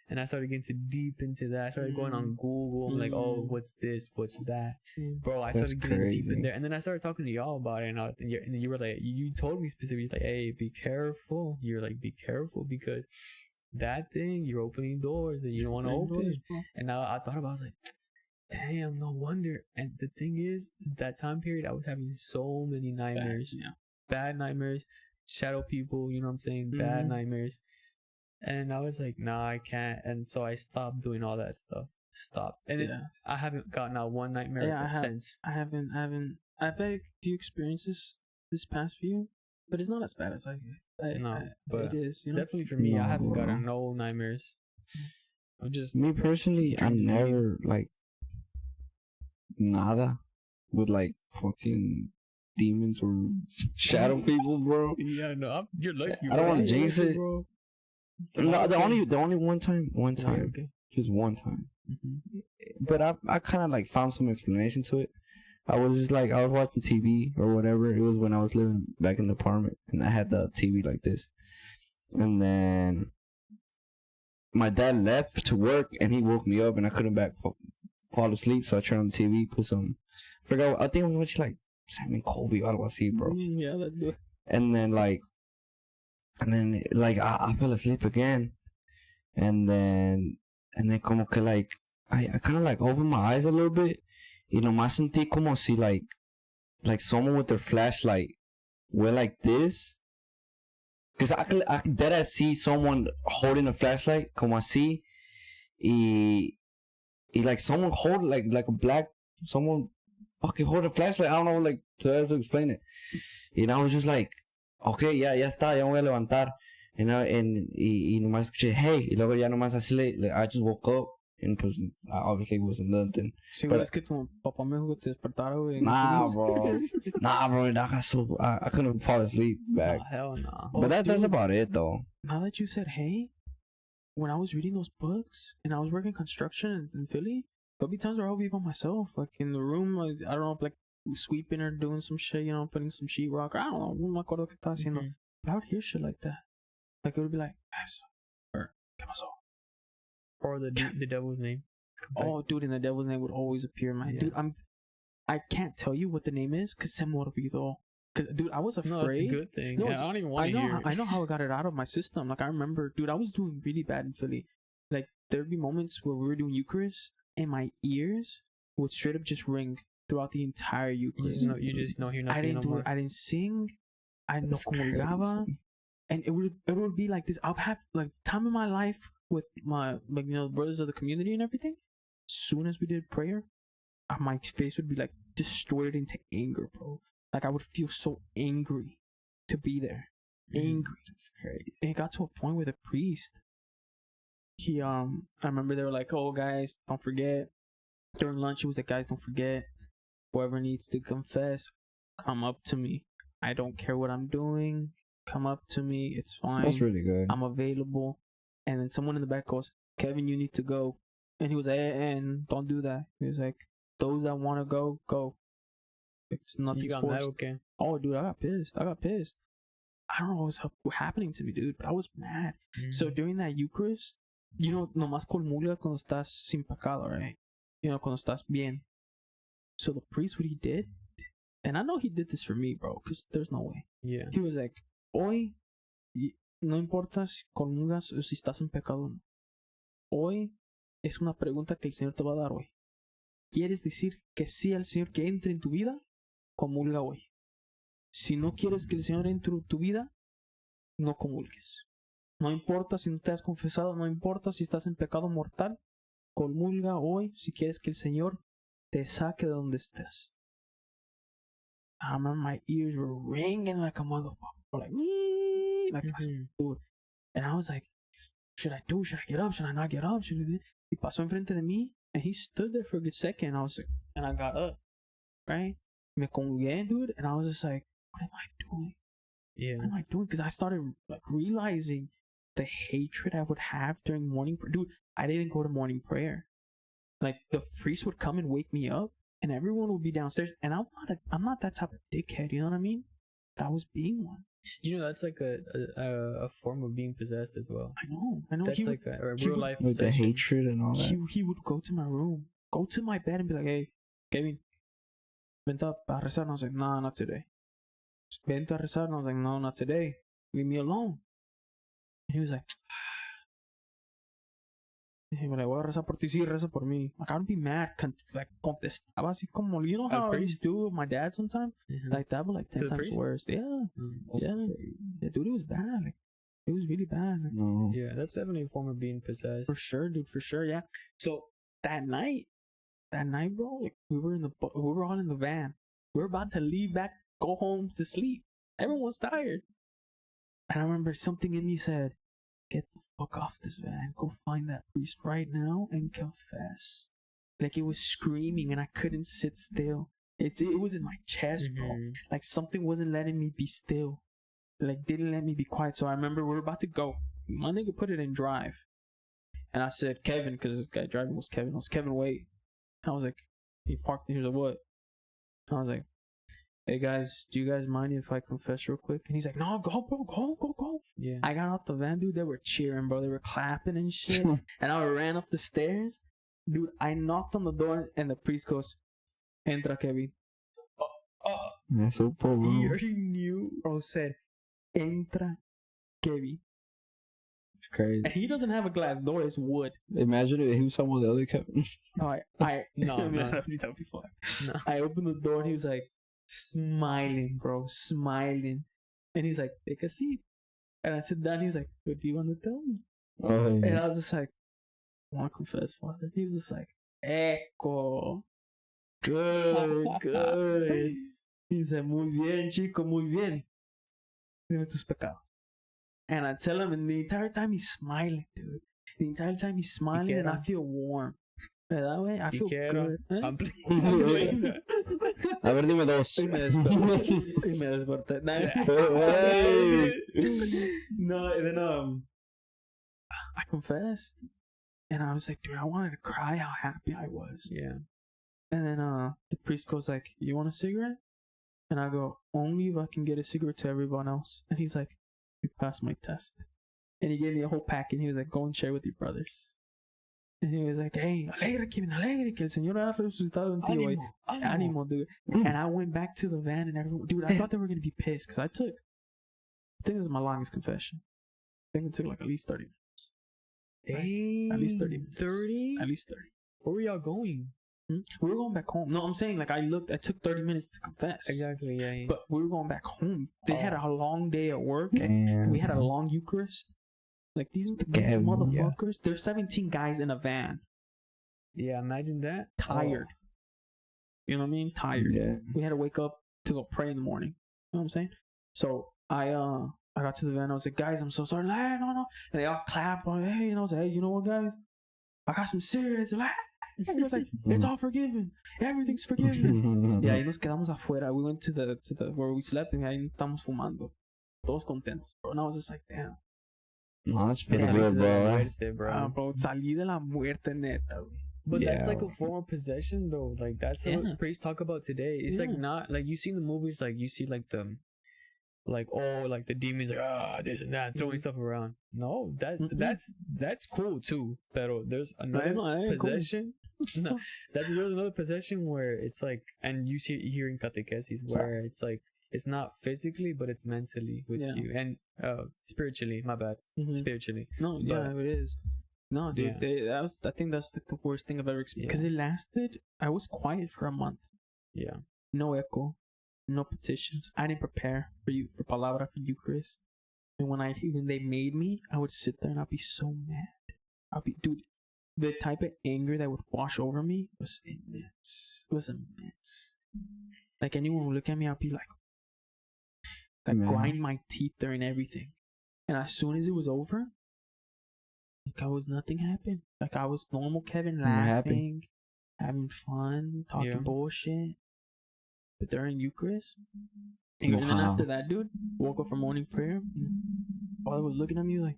And I started getting too deep into that. I started going on Google. I'm like, oh, what's this? What's that? Bro, I That's started getting deep in crazy. there. And then I started talking to y'all about it. And you were like, you told me specifically, like, hey, be careful. You're like, be careful because that thing, you're opening doors that you don't want to open. And now I thought about it, I was like, damn, no wonder. And the thing is, that time period, I was having so many nightmares. Bad nightmares, shadow people, you know what I'm saying? Bad nightmares. And I was like, nah, I can't. And so I stopped doing all that stuff. Stopped. And I haven't gotten out one nightmare since. I've had a few experiences this past few, but it's not as bad as But it is. You know? definitely for me, I No, haven't bro. gotten no nightmares. I'm just Me personally, I dreams of never like nada with like fucking demons or shadow people, bro. yeah, no, you're lucky. I don't want to bro. jinx it. Bro. No, the only one time, Okay. just one time. Mm-hmm. But I kind of like found some explanation to it. I was just like, I was watching TV or whatever. It was when I was living back in the apartment and I had the TV like this. And then my dad left to work and he woke me up and I couldn't fall asleep. So I turned on the TV, put some, I think I was watching like Sam and Colby or algo así, bro. Yeah, that do. And then I fell asleep again. And then como que like, I kind of like opened my eyes a little bit. Y nomás sentí como si like someone with their flashlight went like this. Cause I could see someone holding a flashlight como así. Y like someone hold like a black, someone fucking hold a flashlight. I don't know like to explain it. And I was just like, okay, ya está, ya me voy a levantar. Y nomás escuché, hey. Y luego ya nomás así I just woke up. And pues obviously it wasn't nothing. Sí, But- güey, es que tu papá me dijo que te despertara, güey. Nah, bro. I couldn't fall asleep back. Oh, hell no. But that's dude. about it, though. Now that you said, hey, when I was reading those books and I was working construction in Philly, there'll be times where I'll be by myself, like in the room, like, I don't know, like sweeping or doing some shit, you know, putting some sheetrock. I don't know, no me acuerdo qué estaba haciendo. But I would hear shit like that. Like it would be like, or ¿qué pasó? Or the devil's name. Oh, dude, and the devil's name would always appear in my Yeah. dude. I can't tell you what the name is because se me olvidó. Cause dude, I was afraid. No, it's a good thing. No, Yeah, I it's- don't even want to hear it. I know how I got it out of my system. Like I remember, dude, I was doing really bad in Philly. Like there'd be moments where we were doing Eucharist and my ears would straight up just ring throughout the entire You Eucharist. just know hear I nothing didn't no do more. it. I didn't sing. I no That's comulgaba. crazy. And it would be like this. I'll have like time in my life with my like brothers of the community and everything. As soon as we did prayer, my face would be like distorted into anger, bro. Like I would feel so angry to be there, angry. That's crazy. And it got to a point where the priest, I remember they were like, "Oh guys, don't forget." During lunch, he was like, "Guys, don't forget. whoever needs to confess, come up to me. I don't care what I'm doing. Come up to me. It's fine. That's really good. I'm available. And then someone in the back goes, Kevin, you need to go. And he was like, and don't do that. He was like, those that want to go, go. It's You nothing's got mad, forced. okay? Oh, dude, I got pissed. I don't know what was happening to me, dude, but I was mad. So during that Eucharist, you know, nomás comulga cuando estás sin pecado, right? You know, cuando estás bien. So the priest, what he did, and I know he did this for me, bro, because there's no way. Yeah. He was like, hoy, no importa si comulgas o si estás en pecado o no. Hoy es una pregunta que el Señor te va a dar hoy. ¿Quieres decir que sí al Señor que entre en tu vida? Comulga hoy. Si no quieres que el Señor entre en tu vida, no comulgues. No importa si no te has confesado, no importa si estás en pecado mortal, comulga hoy si quieres que el Señor te saque de donde estés. I remember my ears were ringing like a motherfucker. Like, dude. And I was like, should I do? Should I get up? Should I not get up? He pasó enfrente de mí, and he stood there for a good second. I was like, and I got up, right? Me congregué, dude, and I was just like, what am I doing? Yeah. What am I doing? Because I started like realizing the hatred I would have during morning prayer. Dude, I didn't go to morning prayer. Like the priest would come and wake me up, and everyone would be downstairs. And I'm not that type of dickhead. You know what I mean? But I was being one. You know, that's like a form of being possessed as well. I know. That's He like would, a he real would- life With the possession. hatred and all that. he would go to my room, go to my bed, and be like, "Hey, Kevin, vente a rezar." And I was like, "Nah, not today." Vente a rezar. And I was like, "No, not today. Leave me alone." And he was like, "He was like, voy a rezar por ti, sí, reza por mí." Like, I would be mad. Like, contestaba así como, you know how I used to do with my dad sometimes? Mhm. Like that, but like 10 To the times priest? worse. Yeah. That's Yeah. crazy. Yeah, dude, it was bad. Like, it was really bad. Like, No. Yeah, that's definitely a form of being possessed. for sure, dude, for sure, yeah. So that night, bro, like we were all in the van. We were about to leave back, go home to sleep. Everyone was tired. And I remember something in me said, "Get the fuck off this van. Go find that priest right now and confess." Like it was screaming and I couldn't sit still. It was in my chest, bro. Mhm. Like something wasn't letting me be still. Like didn't let me be quiet. So I remember we were about to go. My nigga put it in drive. And I said, Kevin, because this guy driving was Kevin. I was Kevin, wait. And I was like, he parked and he was like, what? And I was like, hey guys, do you guys mind if I confess real quick? And he's like, no, go, bro, go. Yeah. I got out the van, dude. They were cheering, bro. They were clapping and shit. And I ran up the stairs. Dude, I knocked on the door and the priest goes, Entra, Kevin. That's so poor, bro. He already knew. Bro said, Entra, Kevin. It's crazy. And he doesn't have a glass door, it's wood. Imagine if he was someone with the other Kevin. No, No, I mean, no. that would be fun. No. I opened the door and he was like smiling, bro, smiling. And he's like, take a seat. And I sit down. He was like, what do you want to tell me? Oh, And yeah. I was just like, I want to confess, Father. He was just like, Echo. Good. He said, muy bien, chico, muy bien. Dime tus pecados. And I tell him, and the entire time he's smiling, dude. The entire time he's smiling, and I feel warm. And that way, I feel good. Huh? I'm playing. A ver, dime dos. Y me desperté. Hey. No, and then I confessed, and I was like, dude, I wanted to cry how happy I was. Yeah. And then the priest goes like, you want a cigarette? And I go, only if I can get a cigarette to everyone else. And he's like, you passed my test. And he gave me a whole pack, and he was like, go and share with your brothers. And he was like, hey, alegre, Kevin, alegre, que el Señor ha resucitado en ti hoy. Ánimo, dude. And I went back to the van, and everyone, dude, I thought they were going to be pissed, because I think it was my longest confession. I think it took like at least 30 minutes. Dang. At least 30 minutes. 30? At least 30. Where were y'all going? We were going back home. No, I'm saying, like, I took 30 minutes to confess. Exactly, yeah. But we were going back home. They had a long day at work. Damn. We had a long Eucharist. Like, these Damn, motherfuckers, there's 17 guys in a van. Yeah, imagine that. Tired. You know what I mean? Tired. Yeah. We had to wake up to go pray in the morning. You know what I'm saying? So I got to the van. I was like, guys, I'm so sorry. Like, no. And they all clapped. Like, hey, and I was like, hey, you know what, guys? I got some cigarettes. Like, And he was like, it's all forgiven. Everything's forgiven. Y ahí nos quedamos afuera. We went to the where we slept, and ahí estamos fumando. Todos contentos, bro. And I was just like, damn. No, that's pretty Salí good, de la bro. muerte, bro. Bro, salí de la muerte neta, güey. But that's Yeah. like a form of possession, though. Like that's Yeah. what priests talk about today. It's like Yeah. not like you see in the movies, like you see like the, like like the demons, like this and that, throwing stuff around. No, that's cool too. Pero there's another Cool. possession. No, there's another possession where it's like, and you see here in catechesis where it's like it's not physically, but it's mentally with Yeah. you and spiritually. My bad, Mhm. spiritually. No, yeah, it is. No, dude, Yeah. I think that's the worst thing I've ever experienced. Because it lasted, I was quiet for a month. Yeah. No echo, no petitions. I didn't prepare for palabra for Eucharist. And when they made me, I would sit there and I'd be so mad. Dude, the type of anger that would wash over me was immense. It was immense. Like anyone would look at me, I'd be like Man. grind my teeth there and everything. And as soon as it was over, nothing happened. Like I was normal Kevin, You were happy. laughing, having fun, talking Yeah. bullshit. But during Eucharist, and then Wow. after that, dude, woke up for morning prayer. Father was looking at me like,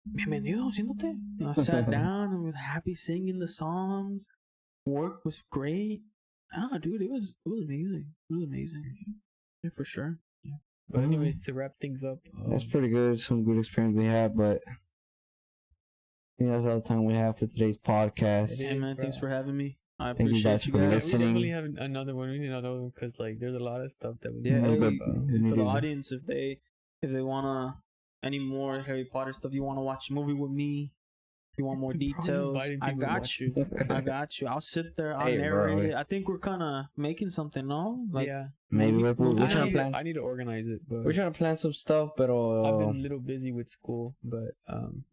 "Bienvenido, siéntate." And I sat down and was happy singing the psalms. Work was great. Ah, dude, it was amazing. It was amazing. Yeah, for sure. But anyways, to wrap things up, That's pretty good. Some good experience we had, but I think that's all the time we have for today's podcast. Yeah, man, thanks for having me. I Thank you appreciate guys you for guys. we listening. definitely have another one. We need another one because like there's a lot of stuff that we Yeah, need to hey, talk but- about. we for need the to- audience, if they wanna any more Harry Potter stuff, you wanna watch a movie with me, you want more Bro, you're details, inviting I people to got watch you. I got you. I'll sit there. I'll Hey, narrate bro. it. I think we're kind of making something, no? Like, Yeah, Maybe we're I trying to plan. I need to organize it, but We're trying to plan some stuff, but I've been a little busy with school. But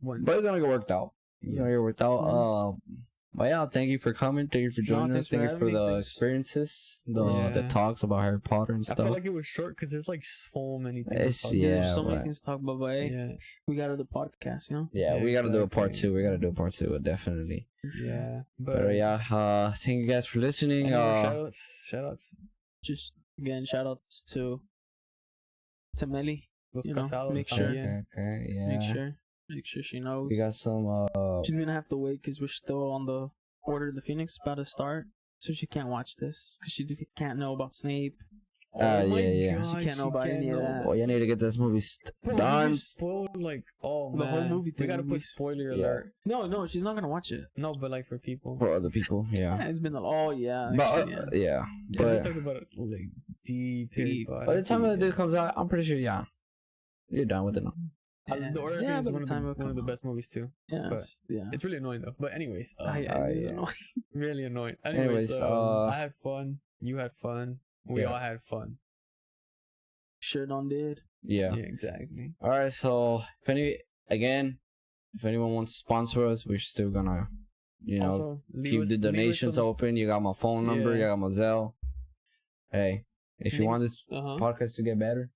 one it's gonna get worked out. It's gonna get worked out. Mm-hmm. But yeah, thank you for coming. Thank you for joining thanks us. for Thank you having for me. the Thanks. experiences, the Yeah. talks about Harry Potter and I stuff. felt like it was short because there's like so many things. It's- to talk yeah, there's so many but- things to talk about, but hey, yeah, we got other podcasts, you know? yeah, Yeah, we gotta do a part exactly. two. We gotta do a part two, definitely. yeah. But yeah, thank you guys for listening. Any more shoutouts. Just again, shout outs to Melly. Los You know, casados make sure. también. Okay, yeah. Make sure she knows. We got some. She's gonna have to wait because we're still on the Order of the Phoenix about to start, so she can't watch this because she can't know about Snape. Oh my yeah. God, She can't know about any of that. Oh, you need to get this movie Bro, done. you just spoiled like The whole man. movie We thing. gotta put spoiler Yeah. alert. No, she's not gonna watch it. No, but like for people. For other people, yeah. Yeah, it's been yeah. But actually, yeah, Because we but talked about it like deep. Harry Deep. Potter. by the time that this comes out, I'm pretty sure, yeah, you're done with it now. Yeah. The Order Yeah, is by one the time of it'll the come best movies too. yeah, but- yeah. It's really annoying though. But anyways, It is yeah. annoying. really annoying. Anyways, Anyways, I had fun. You had fun. We Yeah. all had fun. Sure done did. Yeah. Yeah, exactly. All right. So if anyone wants to sponsor us, we're still gonna, Also, leave keep us- the leave us donations some- open. You got my phone number. Yeah. You got my Zelle. Hey, if you Leave- want this Uh-huh. podcast to get better,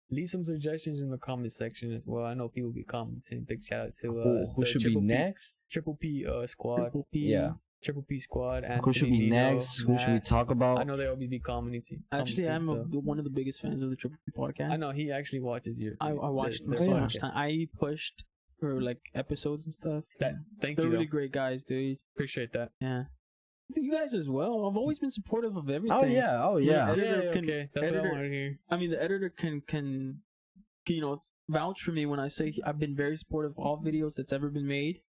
Leave some suggestions in the comment section as well. I know people be commenting. Big shout out to who the should be Triple P- next? Triple P squad. Triple P. Yeah. Triple P squad. And Who should be next? Who should we talk I about? know they always be commenting. Actually, I'm so. one of the biggest fans of the Triple P podcast. I know he actually watches your. I watched them their so yeah. much podcast. time. I pushed for like episodes and stuff. Thank They're you. really Though. great guys, dude. Appreciate that. Yeah. You guys as well. I've always been supportive of everything. Oh yeah. Oh yeah. Editor can- okay. That's what I editor- wanted to hear. I mean, the editor can vouch for me when I say I've been very supportive of all videos that's ever been made.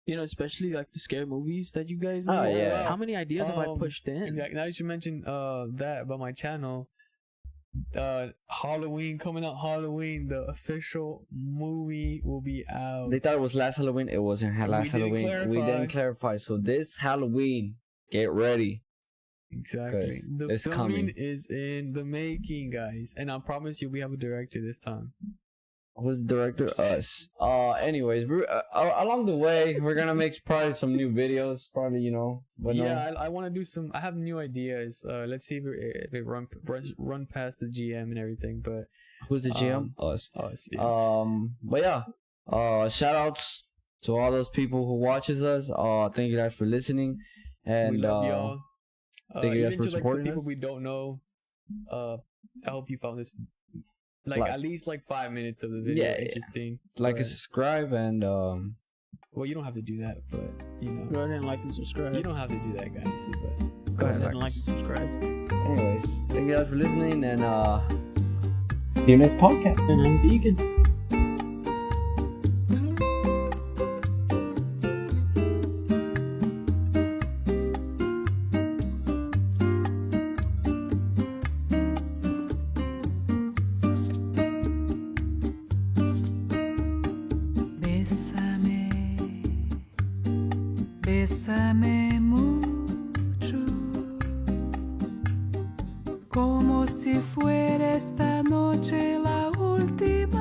Especially like the scary movies that you guys made. Oh, yeah. How many ideas have I pushed in? Exactly. Now that you mentioned that about my channel, Halloween coming out. Halloween, the official movie will be out. They thought it was last Halloween. It wasn't last didn't Halloween. We clarify. didn't clarify. So this Halloween, get ready. Exactly. 'Cause The it's filming coming. is in the making, guys, and I promise you, we have a director this time. Who's the director? Us. Anyways, we're along the way, we're gonna make probably some new videos. Probably, But Yeah, I want to do some. I have new ideas. Let's see if it run past the GM and everything. But who's the GM? Us. us, yeah. But yeah. Shout outs So all those people who watches us, thank you guys for listening. And we love y'all. thank you guys Even for to like the supporting people us. we don't know. I hope you found this like at least like 5 minutes of the video interesting. Like but, and subscribe and well, you don't have to do that, but you know. Go ahead and like and subscribe. You don't have to do that, guys. But go ahead and like and subscribe. Anyways, thank you guys for listening and see you next podcast. And I'm vegan. Bésame, bésame mucho, como si fuera esta noche la última